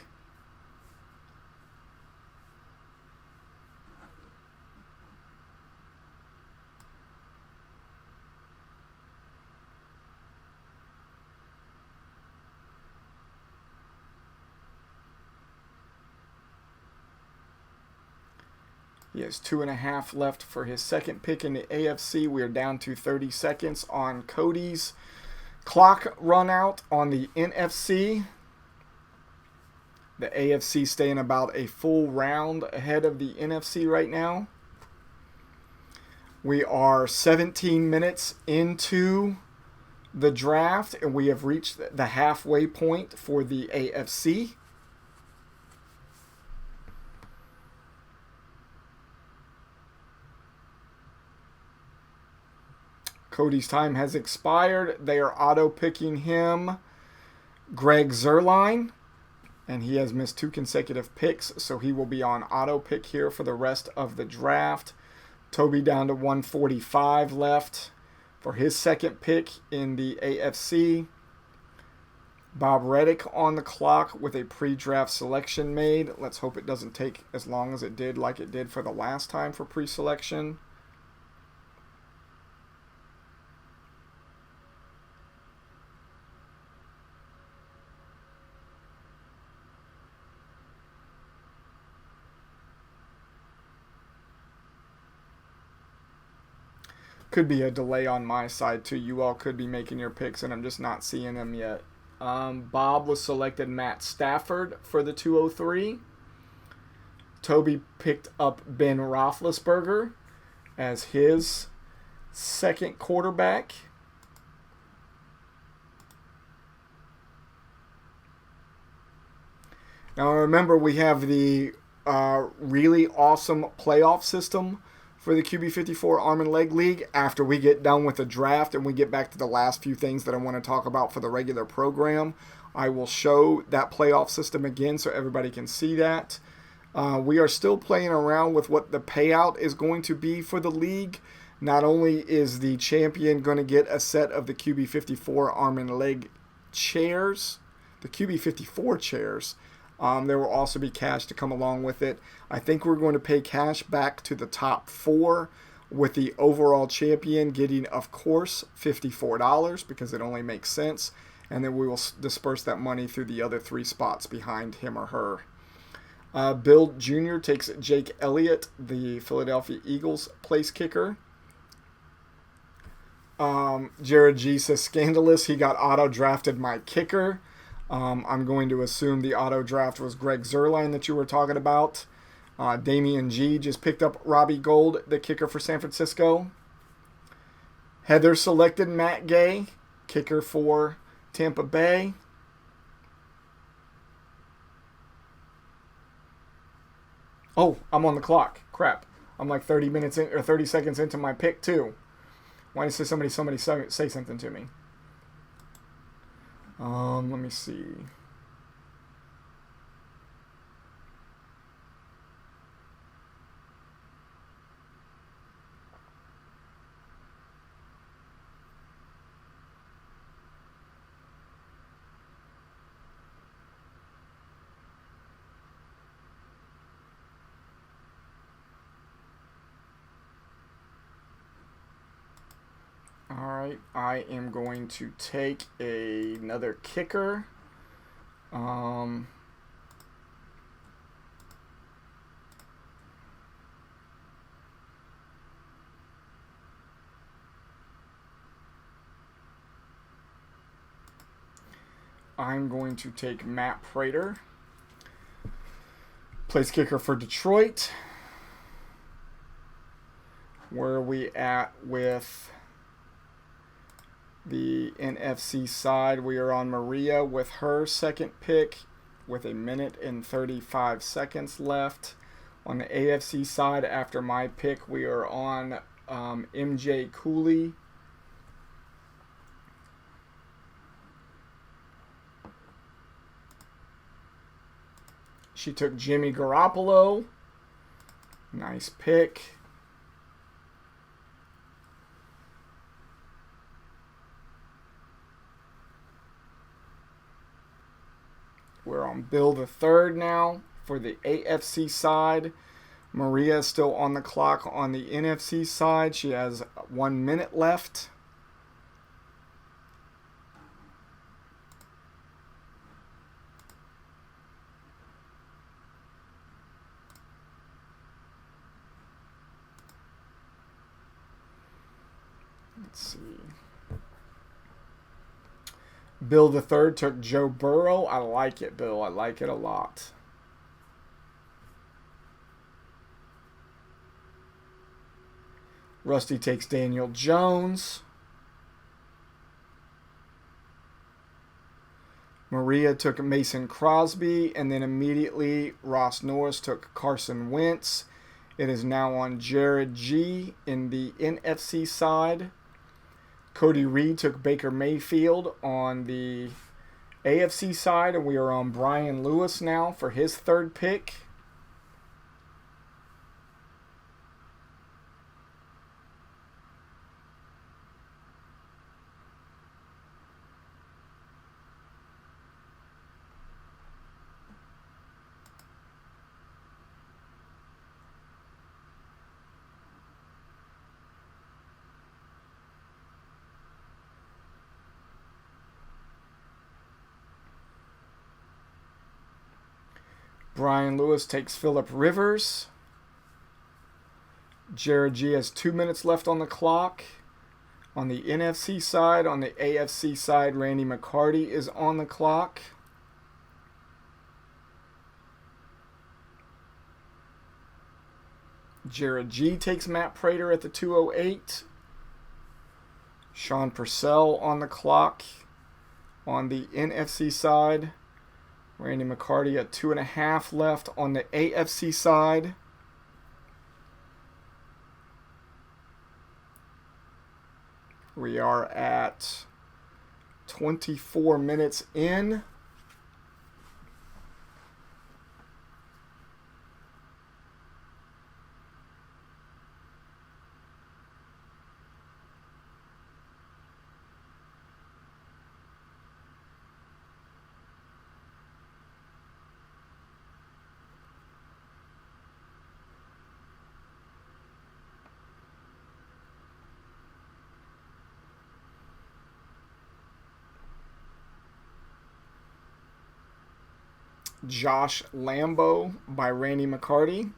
He has 2.5 left for his second pick in the AFC. We are down to 30 seconds on Cody's clock run out on the NFC. The AFC staying about a full round ahead of the NFC right now. We are 17 minutes into the draft, and we have reached the halfway point for the AFC. Cody's time has expired. They are auto-picking him Greg Zuerlein, and he has missed 2 consecutive picks, so he will be on auto-pick here for the rest of the draft. Toby down to 145 left for his second pick in the AFC. Bob Reddick on the clock with a pre-draft selection made. Let's hope it doesn't take as long as it did like it did for the last time for pre-selection. Could be a delay on my side too. You all could be making your picks and I'm just not seeing them yet. Bob was selected Matt Stafford for the 203. Toby picked up Ben Roethlisberger as his second quarterback. Now remember, we have the really awesome playoff system for the QB54 Arm and Leg League after we get done with the draft and we get back to the last few things that I want to talk about for the regular program. I will show that playoff system again so everybody can see that. We are still playing around with what the payout is going to be for the league. Not only is the champion going to get a set of the QB54 Arm and Leg chairs, the QB54 chairs, there will also be cash to come along with it. I think we're going to pay cash back to the top 4, with the overall champion getting, of course, $54 because it only makes sense. And then we will disperse that money through the other 3 spots behind him or her. Bill Jr. takes Jake Elliott, the Philadelphia Eagles place kicker. Jared G says, scandalous, he got auto-drafted my kicker. I'm going to assume the auto draft was Greg Zuerlein that you were talking about. Damian G just picked up Robbie Gould, the kicker for San Francisco. Heather selected Matt Gay, kicker for Tampa Bay. Oh, I'm on the clock. Crap. I'm like 30 minutes in, or 30 seconds into my pick too. Why did somebody say something to me? Let me see. right, I am going to take another kicker. I'm going to take Matt Prater, place kicker for Detroit. Where are we at with the NFC side? We are on Maria with her second pick with 1:35 seconds left. On the AFC side, after my pick, we are on MJ Cooley. She took Jimmy Garoppolo. Nice pick. We're on Bill the Third now for the AFC side. Maria is still on the clock on the NFC side. She has 1 minute left. Let's see. Bill the Third took Joe Burrow. I like it, Bill. I like it a lot. Rusty takes Daniel Jones. Maria took Mason Crosby, and then immediately Ross Norris took Carson Wentz. It is now on Jared G in the NFC side. Cody Reed took Baker Mayfield on the AFC side, and we are on Brian Lewis now for his third pick. Brian Lewis takes Phillip Rivers. Jared G has 2 minutes left on the clock. On the NFC side, on the AFC side, Randy McCarty is on the clock. Jared G takes Matt Prater at the 2:08. Sean Purcell on the clock. On the NFC side, Randy McCarty at 2.5 left. On the AFC side, we are at 24 minutes in. Josh Lambo by Randy McCarty.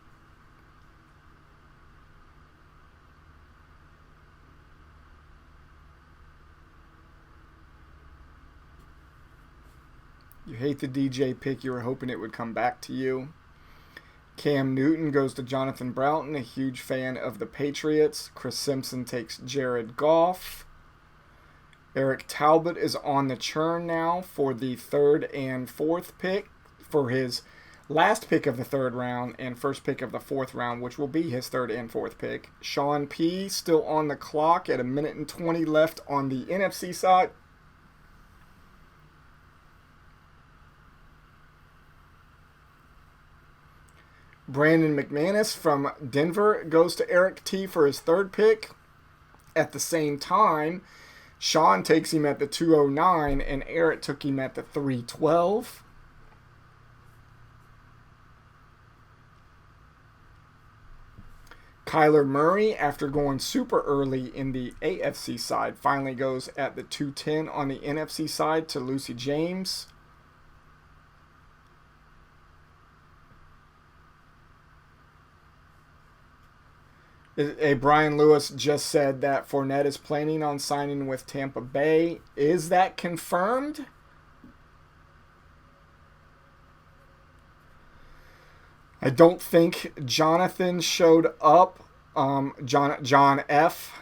You hate the DJ pick. You were hoping it would come back to you. Cam Newton goes to Jonathan Broughton, a huge fan of the Patriots. Chris Simpson takes Jared Goff. Eric Talbot is on the churn now for the 3rd and 4th pick, for his last pick of the 3rd round and first pick of the 4th round, which will be his 3rd and 4th pick. Sean P. still on the clock at 1:20 left on the NFC side. Brandon McManus from Denver goes to Eric T. for his 3rd pick. At the same time, Sean takes him at the 2:09, and Eric took him at the 3:12. Kyler Murray, after going super early in the AFC side, finally goes at the 210 on the NFC side to Lucy James. Brian Lewis just said that Fournette is planning on signing with Tampa Bay. Is that confirmed? I don't think Jonathan showed up. John F.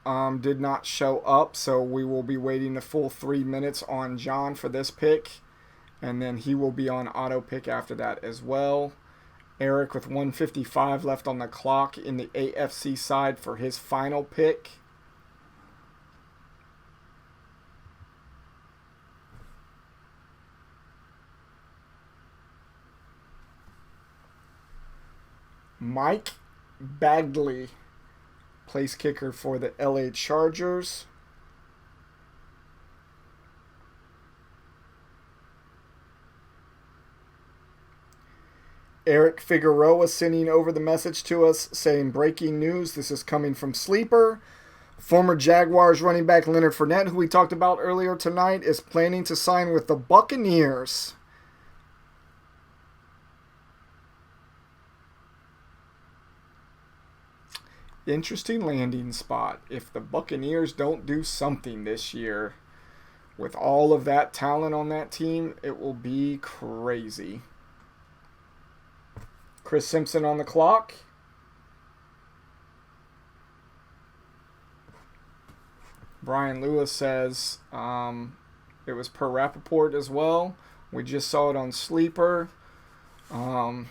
Did not show up, so we will be waiting the full 3 minutes on John for this pick, and then he will be on auto pick after that as well. Eric with 1:55 left on the clock in the AFC side for his final pick. Mike Bagley, place kicker for the LA Chargers. Eric Figueroa sending over the message to us saying, breaking news, this is coming from Sleeper. Former Jaguars running back Leonard Fournette, who we talked about earlier tonight, is planning to sign with the Buccaneers. Interesting landing spot. If the Buccaneers don't do something this year with all of that talent on that team, it will be crazy. Chris Simpson on the clock. Brian Lewis says it was per Rappaport as well. We just saw it on Sleeper. I'm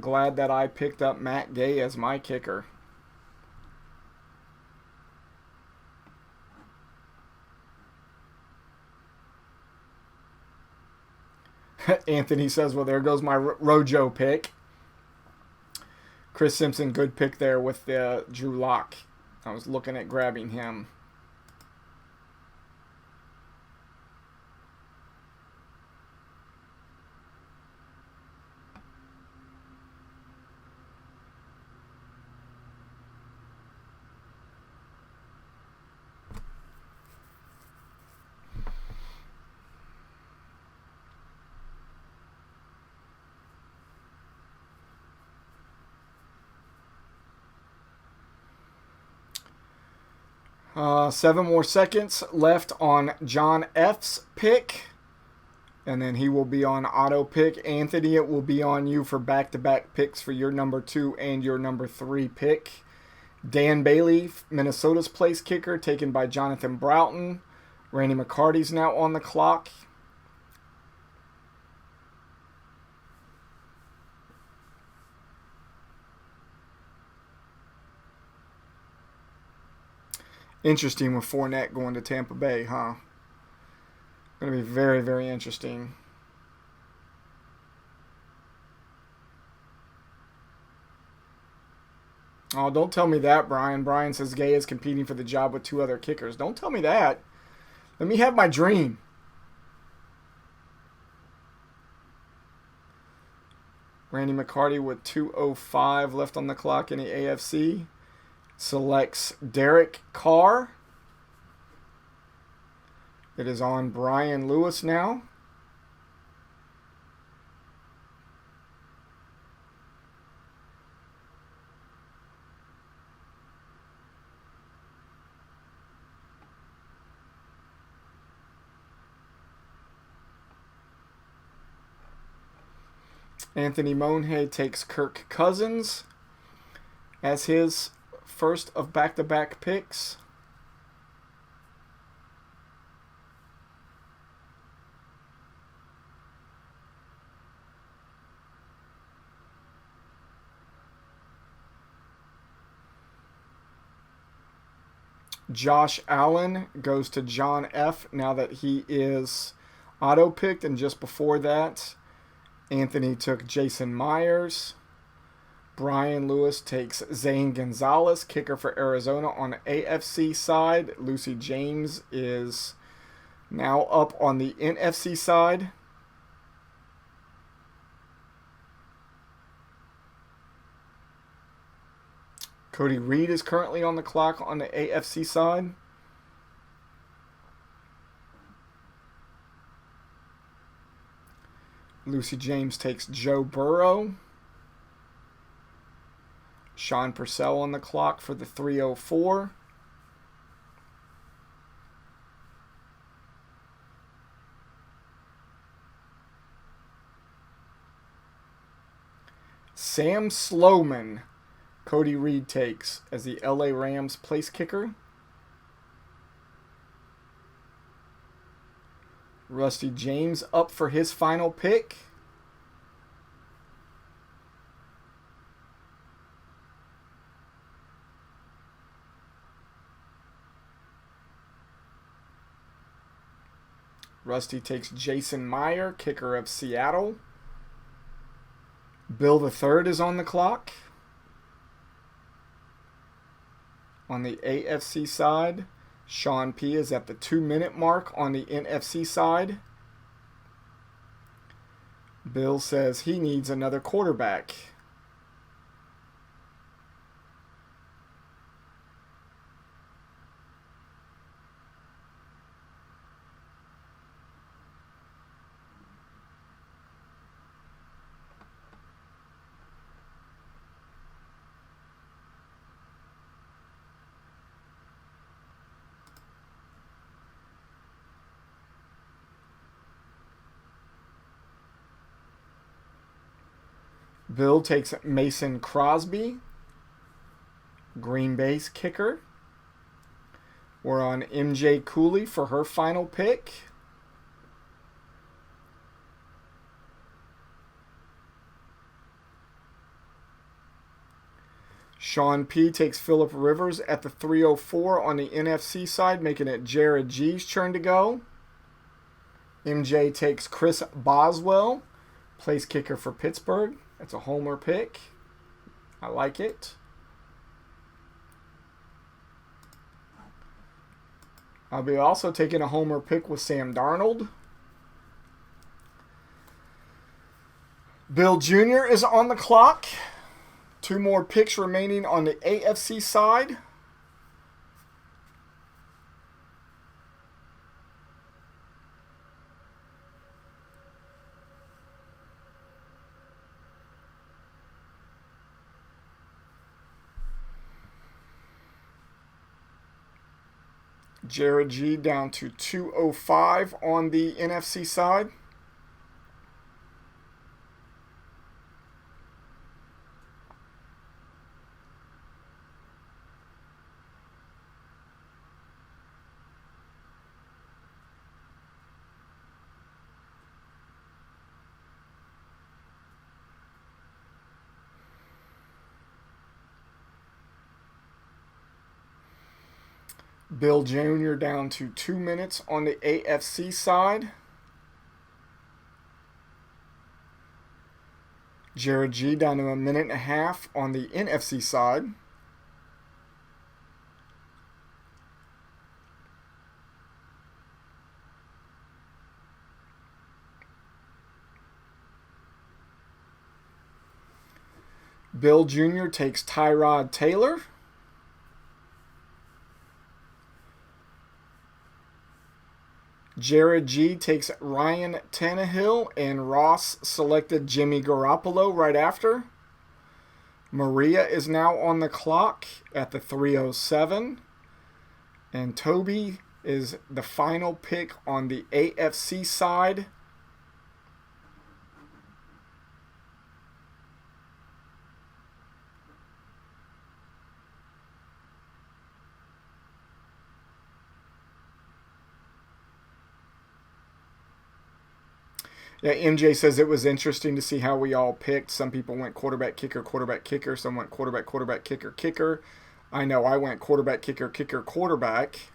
glad that I picked up Matt Gay as my kicker. Anthony says, well, there goes my Rojo pick. Chris Simpson, good pick there with the Drew Lock. I was looking at grabbing him. Seven more seconds left on John F's pick. And then he will be on auto pick. Anthony, it will be on you for back-to-back picks for your number 2 and your number 3 pick. Dan Bailey, Minnesota's place kicker, taken by Jonathan Broughton. Randy McCarty's now on the clock. Interesting with Fournette going to Tampa Bay, huh? Going to be very, very interesting. Oh, don't tell me that, Brian. Brian says Gay is competing for the job with 2 other kickers. Don't tell me that. Let me have my dream. Randy McCarty with 2:05 left on the clock in the AFC. Selects Derek Carr. It is on Brian Lewis now. Anthony Monhay takes Kirk Cousins as his first of back-to-back picks. Josh Allen goes to John F. now that he is auto-picked, and just before that, Anthony took Jason Myers. Brian Lewis takes Zane Gonzalez, kicker for Arizona on the AFC side. Lucy James is now up on the NFC side. Cody Reed is currently on the clock on the AFC side. Lucy James takes Joe Burrow. Sean Purcell on the clock for the 304. Sam Sloman, Cody Reed takes as the LA Rams place kicker. Rusty James up for his final pick. Rusty takes Jason Meyer, kicker of Seattle. Bill the Third is on the clock. On the AFC side, Sean P. is at the 2-minute mark on the NFC side. Bill says he needs another quarterback. Bill takes Mason Crosby, Green Bay's kicker. We're on MJ Cooley for her final pick. Sean P. takes Phillip Rivers at the 304 on the NFC side, making it Jared G's turn to go. MJ takes Chris Boswell, place kicker for Pittsburgh. That's a homer pick. I like it. I'll be also taking a homer pick with Sam Darnold. Bill Jr. is on the clock. 2 more picks remaining on the AFC side. Jared G down to 205 on the NFC side. Bill Jr. down to 2 minutes on the AFC side. Jared G down to 1.5 minutes on the NFC side. Bill Jr. takes Tyrod Taylor. Jared G takes Ryan Tannehill, and Ross selected Jimmy Garoppolo right after. Maria is now on the clock at the 307. And Toby is the final pick on the AFC side. Yeah, MJ says it was interesting to see how we all picked. Some people went quarterback, kicker, quarterback, kicker. Some went quarterback, quarterback, kicker, kicker. I know I went quarterback, kicker, kicker, quarterback.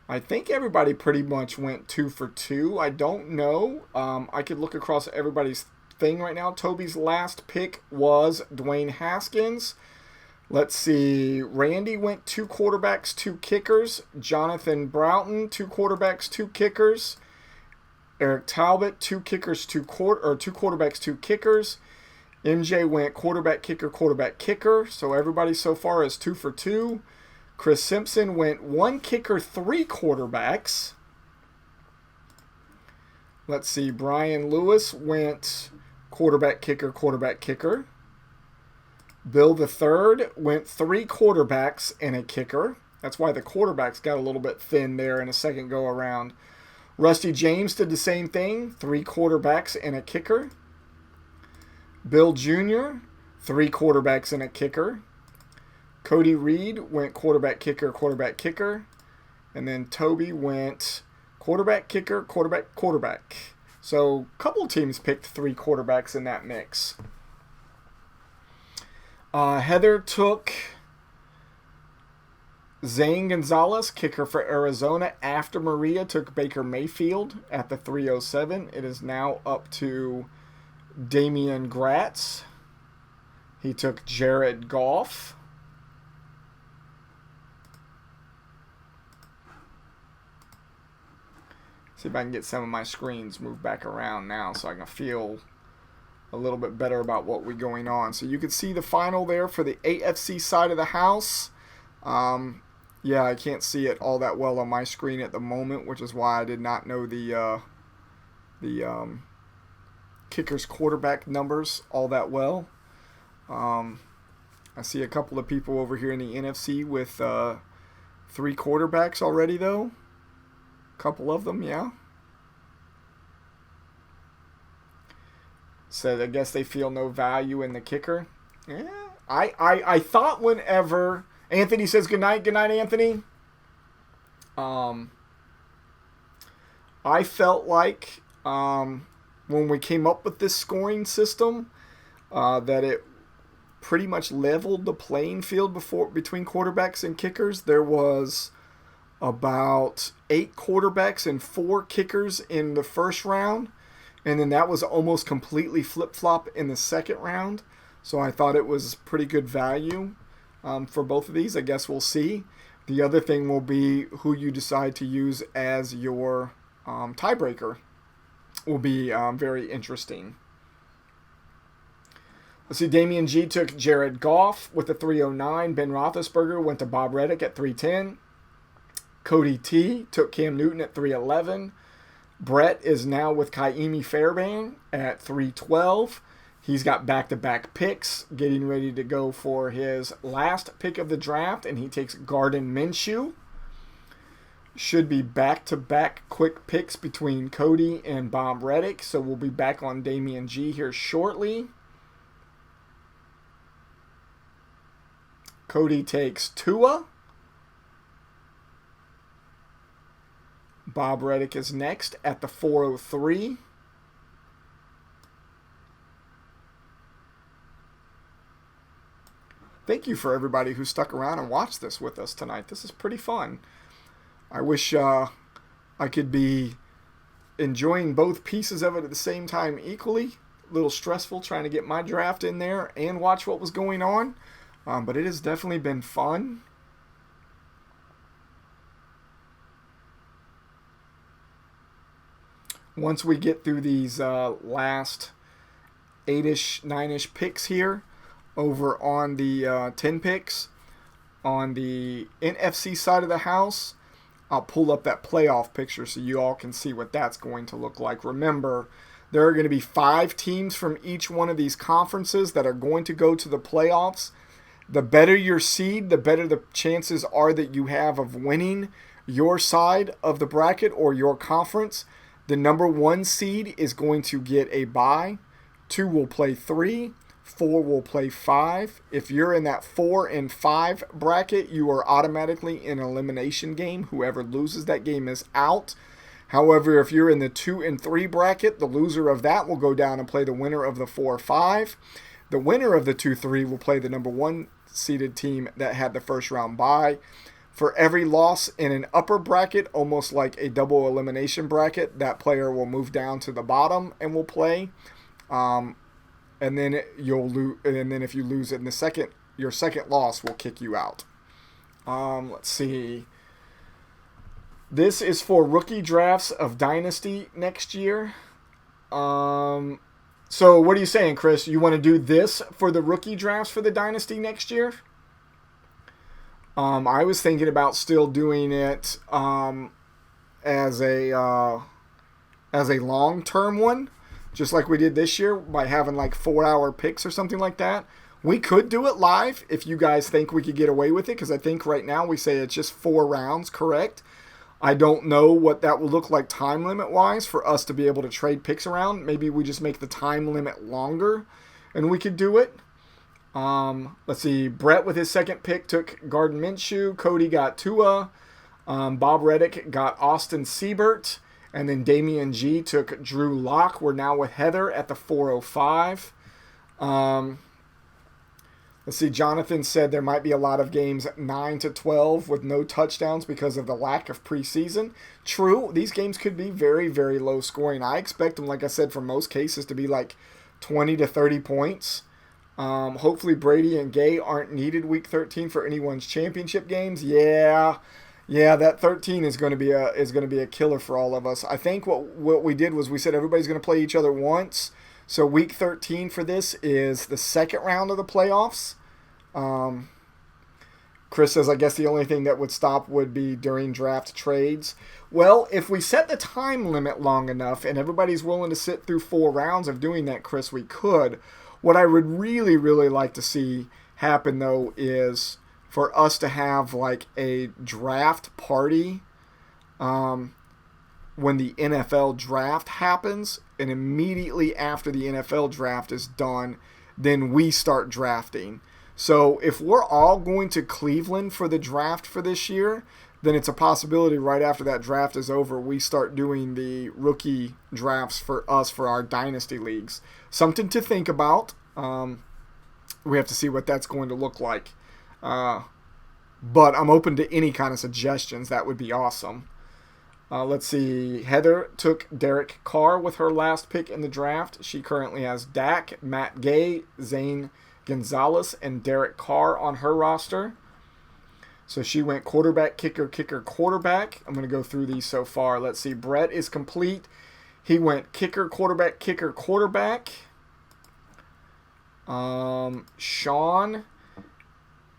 I think everybody pretty much went 2 for 2. I don't know. I could look across everybody's thing right now. Toby's last pick was Dwayne Haskins. Let's see. Randy went 2 quarterbacks, 2 kickers. Jonathan Broughton, 2 quarterbacks, 2 kickers. Eric Talbot, 2 kickers, 2 quarterbacks, 2 kickers. MJ went quarterback, kicker, quarterback, kicker. So everybody so far is 2 for 2. Chris Simpson went 1 kicker, 3 quarterbacks. Let's see. Brian Lewis went quarterback, kicker, quarterback, kicker. Bill the Third went 3 quarterbacks and a kicker. That's why the quarterbacks got a little bit thin there in a second go around. Rusty James did the same thing. 3 quarterbacks and a kicker. Bill Jr., 3 quarterbacks and a kicker. Cody Reed went quarterback, kicker, quarterback, kicker. And then Toby went quarterback, kicker, quarterback, quarterback. So a couple teams picked 3 quarterbacks in that mix. Heather took Zane Gonzalez, kicker for Arizona, after Maria took Baker Mayfield at the 307. It is now up to Damian Gratz. He took Jared Goff. See if I can get some of my screens moved back around now so I can feel a little bit better about what we're going on. So you can see the final there for the AFC side of the house. Yeah, I can't see it all that well on my screen at the moment, which is why I did not know the kickers quarterback numbers all that well. I see a couple of people over here in the NFC with 3 quarterbacks already, though. A couple of them, yeah. Said, I guess they feel no value in the kicker. Yeah, I thought whenever Anthony says good night, Anthony. I felt like when we came up with this scoring system, that it pretty much leveled the playing field between quarterbacks and kickers. There was about 8 quarterbacks and 4 kickers in the first round. And then that was almost completely flip-flop in the second round. So I thought it was pretty good value for both of these. I guess we'll see. The other thing will be who you decide to use as your tiebreaker. Will be very interesting. Let's see. Damian G took Jared Goff with the 309. Ben Roethlisberger went to Bob Reddick at 310. Cody T took Cam Newton at 311. Brett is now with Kaimi Fairbairn at 312. He's got back-to-back picks, getting ready to go for his last pick of the draft, and he takes Gardner Minshew. Should be back-to-back quick picks between Cody and Bob Reddick, so we'll be back on Damian G here shortly. Cody takes Tua. Bob Reddick is next at the 403. Thank you for everybody who stuck around and watched this with us tonight. This is pretty fun. I wish I could be enjoying both pieces of it at the same time equally. A little stressful trying to get my draft in there and watch what was going on. But it has definitely been fun. Once we get through these last 8-ish, 9-ish picks here over on the 10 picks on the NFC side of the house, I'll pull up that playoff picture so you all can see what that's going to look like. Remember, there are going to be 5 teams from each one of these conferences that are going to go to the playoffs. The better your seed, the better the chances are that you have of winning your side of the bracket or your conference. The number 1 seed is going to get a bye. 2 will play 3. 4 will play 5. If you're in that 4 and 5 bracket, you are automatically in an elimination game. Whoever loses that game is out. However, if you're in the 2 and 3 bracket, the loser of that will go down and play the winner of the 4-5. The winner of the 2-3 will play the number 1 seeded team that had the first round bye. For every loss in an upper bracket, almost like a double elimination bracket, that player will move down to the bottom and will play. And then you'll lose. And then if you lose in the second, your second loss will kick you out. Let's see. This is for rookie drafts of Dynasty next year. So what are you saying, Chris? You want to do this for the rookie drafts for the Dynasty next year? I was thinking about still doing it as a long-term one, just like we did this year by having like 4-hour picks or something like that. We could do it live if you guys think we could get away with it, because I think right now we say it's just 4 rounds, correct? I don't know what that will look like time limit-wise for us to be able to trade picks around. Maybe we just make the time limit longer and we could do it. Let's see. Brett with his second pick took Gardner Minshew. Cody got Tua. Bob Reddick got Austin Siebert. And then Damian G took Drew Lock. We're now with Heather at the 405. Let's see. Jonathan said there might be a lot of games 9-12 with no touchdowns because of the lack of preseason. True. These games could be very, very low scoring. I expect them, like I said, for most cases to be like 20 to 30 points. Hopefully Brady and Gay aren't needed week 13 for anyone's championship games. Yeah, that 13 is going to be a killer for all of us. I think what we did was we said everybody's going to play each other once. So week 13 for this is the second round of the playoffs. Chris says, I guess the only thing that would stop would be during draft trades. Well, if we set the time limit long enough and everybody's willing to sit through 4 rounds of doing that, Chris, we could. What I would really, really like to see happen, though, is for us to have like a draft party when the NFL draft happens, and immediately after the NFL draft is done, then we start drafting. So if we're all going to Cleveland for the draft for this year, then it's a possibility right after that draft is over, we start doing the rookie drafts for us for our dynasty leagues. Something to think about. We have to see what that's going to look like. But I'm open to any kind of suggestions. That would be awesome. Let's see. Heather took Derek Carr with her last pick in the draft. She currently has Dak, Matt Gay, Zane Gonzalez, and Derek Carr on her roster. So she went quarterback, kicker, quarterback. I'm going to go through these so far. Let's see. Brett is complete. He went kicker, quarterback. Sean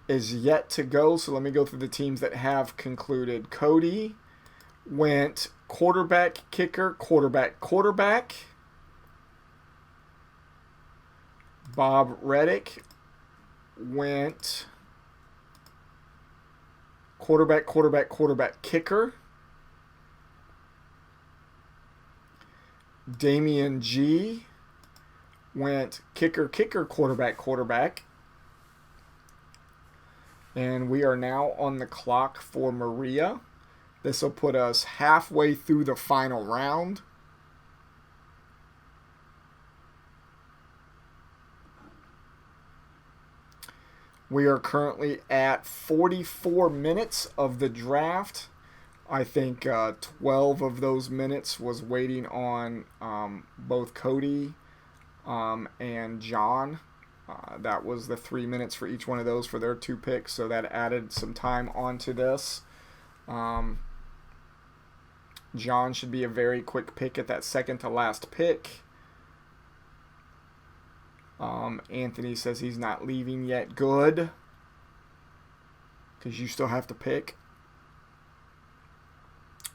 is yet to go, so let me go through the teams that have concluded. Cody went quarterback, kicker, quarterback. Bob Reddick went quarterback, kicker. Damian G went kicker, quarterback. And we are now on the clock for Maria. This will put us halfway through the final round. We are currently at 44 minutes of the draft. I think 12 of those minutes was waiting on both Cody and John. That was the 3 minutes for each one of those for their 2 picks, so that added some time onto this. John should be a very quick pick at that second to last pick. Anthony says he's not leaving yet. Good. Because you still have to pick.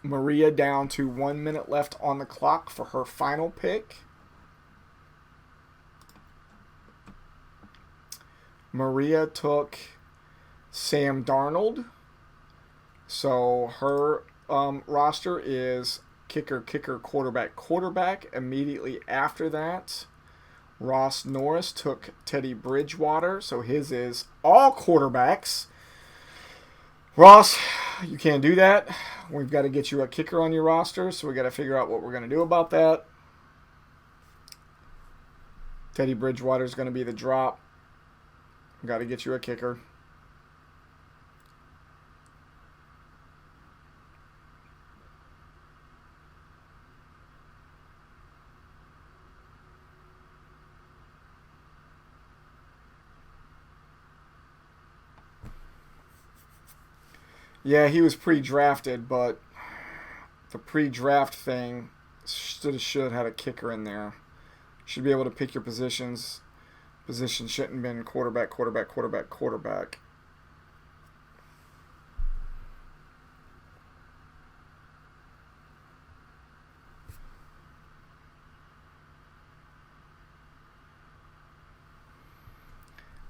Maria down to 1 minute left on the clock for her final pick. Maria took Sam Darnold. So her roster is kicker, quarterback. Immediately after that, Ross Norris took Teddy Bridgewater. So his is all quarterbacks. Ross, you can't do that. We've got to get you a kicker on your roster, so we got to figure out what we're going to do about that. Teddy Bridgewater is going to be the drop. We've got to get you a kicker. Yeah, he was pre-drafted, but the pre-draft thing should have had a kicker in there. Should be able to pick your positions. Position shouldn't have been quarterback, quarterback, quarterback, quarterback.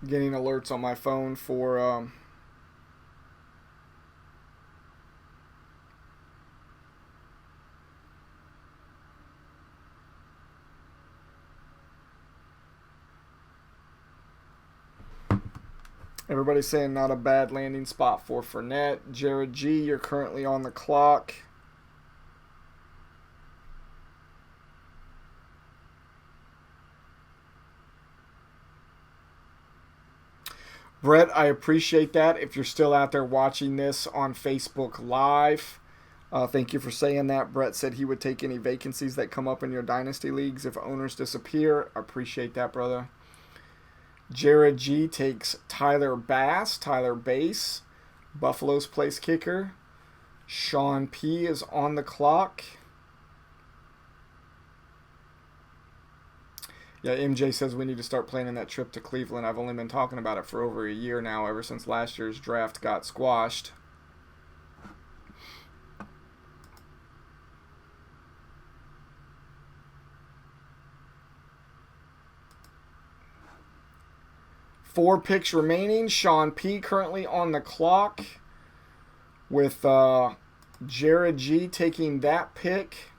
Getting alerts on my phone for everybody's saying not a bad landing spot for Fournette. Jared G, you're currently on the clock. Brett, I appreciate that. If you're still out there watching this on Facebook Live, thank you for saying that. Brett said he would take any vacancies that come up in your dynasty leagues if owners disappear. I appreciate that, brother. Jared G takes Tyler Bass, Buffalo's place kicker. Sean P is on the clock. Yeah, MJ says we need to start planning that trip to Cleveland. I've only been talking about it for over a year now, ever since last year's draft got squashed. Four picks remaining. Sean P currently on the clock with Jared G taking that pick.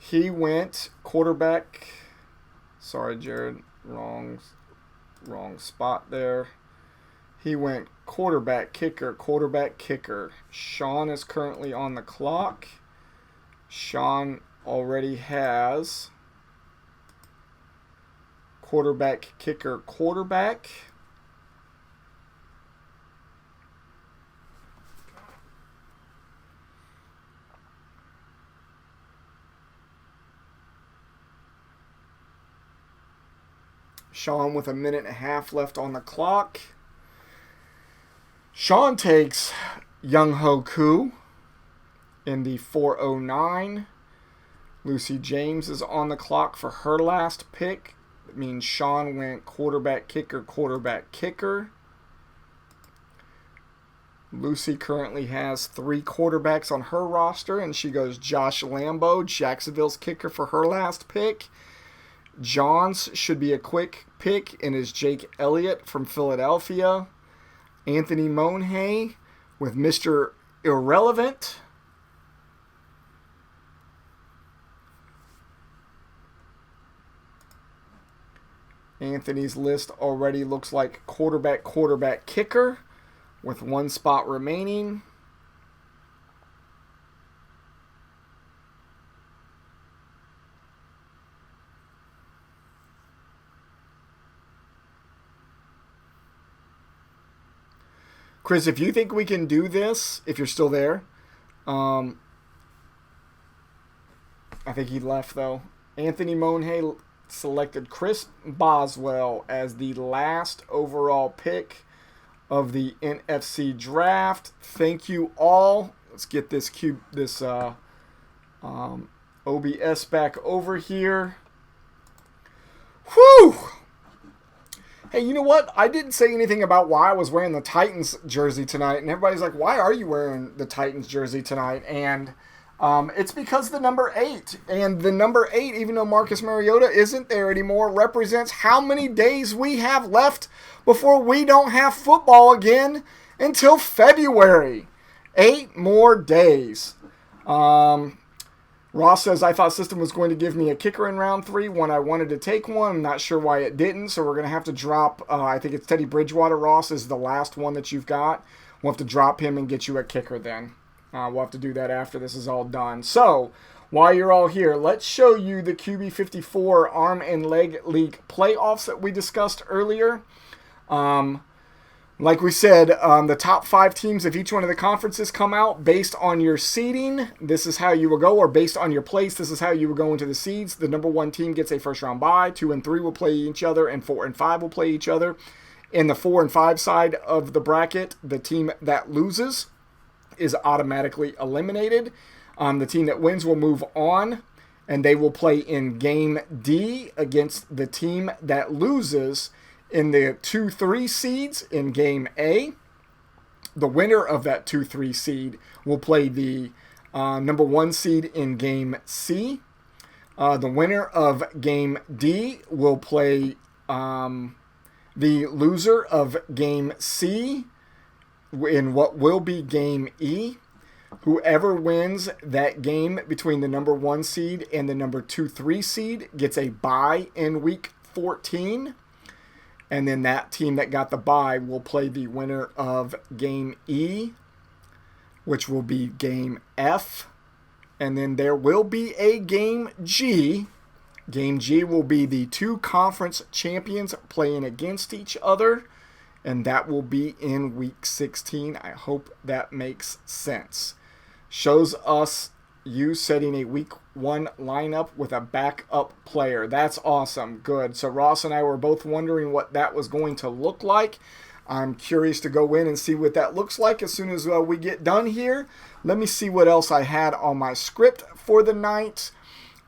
He went quarterback. Sorry, Jared. Wrong spot there. He went quarterback, kicker. Sean is currently on the clock. Sean already has quarterback, kicker. Sean with a minute and a half left on the clock. Sean takes Young Ho Koo in the 409. Lucy James is on the clock for her last pick. That means Sean went quarterback, kicker. Lucy currently has 3 quarterbacks on her roster, and she goes Josh Lambo, Jacksonville's kicker, for her last pick. John's should be a quick pick and is Jake Elliott from Philadelphia. Anthony Monhay with Mr. Irrelevant. Anthony's list already looks like quarterback, kicker with 1 spot remaining. Chris, if you think we can do this, if you're still there, I think he left though. Anthony Monhay selected Chris Boswell as the last overall pick of the NFC draft. Thank you all. Let's get this OBS back over here. Whew! Hey, you know what? I didn't say anything about why I was wearing the Titans jersey tonight, and everybody's like, why are you wearing the Titans jersey tonight? And it's because the number 8. And the number 8, even though Marcus Mariota isn't there anymore, represents how many days we have left before we don't have football again until February. 8 more days. Ross says, I thought System was going to give me a kicker in round 3 when I wanted to take one. I'm not sure why it didn't, so we're going to have to drop, I think it's Teddy Bridgewater. Ross is the last one that you've got. We'll have to drop him and get you a kicker then. We'll have to do that after this is all done. So, while you're all here, let's show you the QB54 Arm and Leg League playoffs that we discussed earlier. Like we said, the top 5 teams of each one of the conferences come out based on your seeding. This is how you will go, or based on your place, this is how you will go into the seeds. The number 1 team gets a first-round bye. 2 and 3 will play each other, and 4 and 5 will play each other. In the 4 and 5 side of the bracket, the team that loses is automatically eliminated. The team that wins will move on, and they will play in Game D against the team that loses in the 2-3 seeds in Game A. The winner of that 2-3 seed will play the number 1 seed in Game C. The winner of Game D will play the loser of Game C in what will be Game E. Whoever wins that game between the number 1 seed and the number 2-3 seed gets a bye in Week 14. And then that team that got the bye will play the winner of Game E, which will be Game F. And then there will be a Game G. Game G will be the 2 conference champions playing against each other. And that will be in Week 16. I hope that makes sense. Shows us you setting a Week 1 lineup with a backup player. That's awesome. Good. So Ross and I were both wondering what that was going to look like. I'm curious to go in and see what that looks like as soon as we get done here. Let me see what else I had on my script for the night.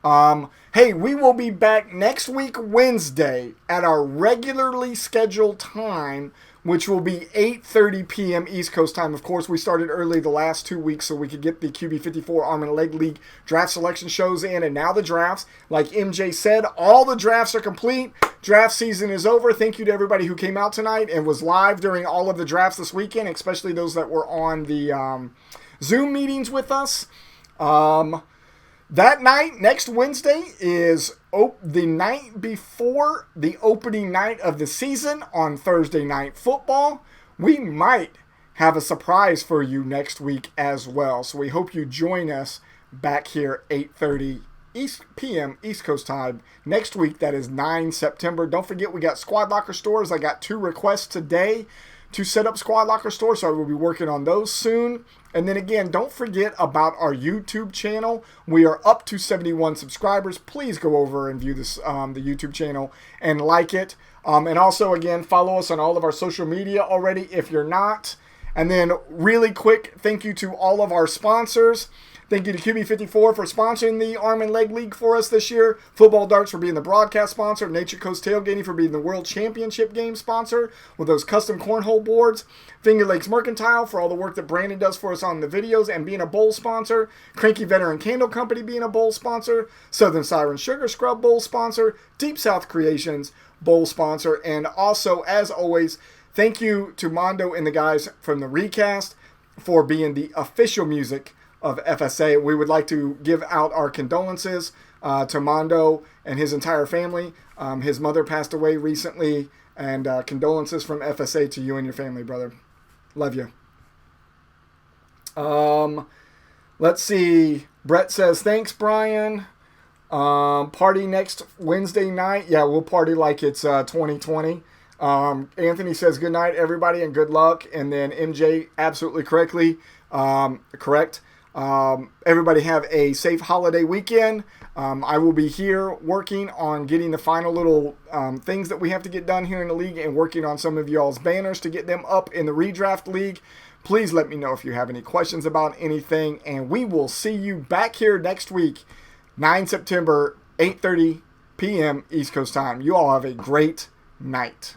Hey, we will be back next week, Wednesday, at our regularly scheduled time, which will be 8:30 p.m. East Coast time. Of course, we started early the last 2 weeks so we could get the QB54 Arm and Leg League draft selection shows in, and now the drafts. Like MJ said, all the drafts are complete. Draft season is over. Thank you to everybody who came out tonight and was live during all of the drafts this weekend, especially those that were on the Zoom meetings with us. That night, next Wednesday, is the night before the opening night of the season on Thursday Night Football. We might have a surprise for you next week as well. So we hope you join us back here 8:30 p.m. East Coast time next week. That is 9 September. Don't forget, we got Squad Locker stores. I got 2 requests today to set up Squad Locker stores, so I will be working on those soon. And then again, don't forget about our YouTube channel. We are up to 71 subscribers. Please go over and view this, the YouTube channel and like it. And also, again, follow us on all of our social media already if you're not. And then really quick, thank you to all of our sponsors. Thank you to QB54 for sponsoring the Arm and Leg League for us this year. Football Darts for being the broadcast sponsor. Nature Coast Tailgating for being the World Championship game sponsor with those custom cornhole boards. Finger Lakes Mercantile for all the work that Brandon does for us on the videos and being a bowl sponsor. Cranky Veteran Candle Company being a bowl sponsor. Southern Siren Sugar Scrub bowl sponsor. Deep South Creations bowl sponsor. And also, as always, thank you to Mondo and the guys from the Recast for being the official music of FSA. We would like to give out our condolences to Mondo and his entire family. His mother passed away recently, and condolences from FSA to you and your family, brother. Love you. Let's see. Brett says, thanks, Brian. Party next Wednesday night. Yeah, we'll party like it's 2020. Anthony says, good night, everybody, and good luck. And then MJ, absolutely correct. Everybody have a safe holiday weekend. I will be here working on getting the final little things that we have to get done here in the league and working on some of y'all's banners to get them up in the redraft league. Please let me know if you have any questions about anything, and we will see you back here next week, 9 September, 8:30 p.m. East Coast time. You all have a great night.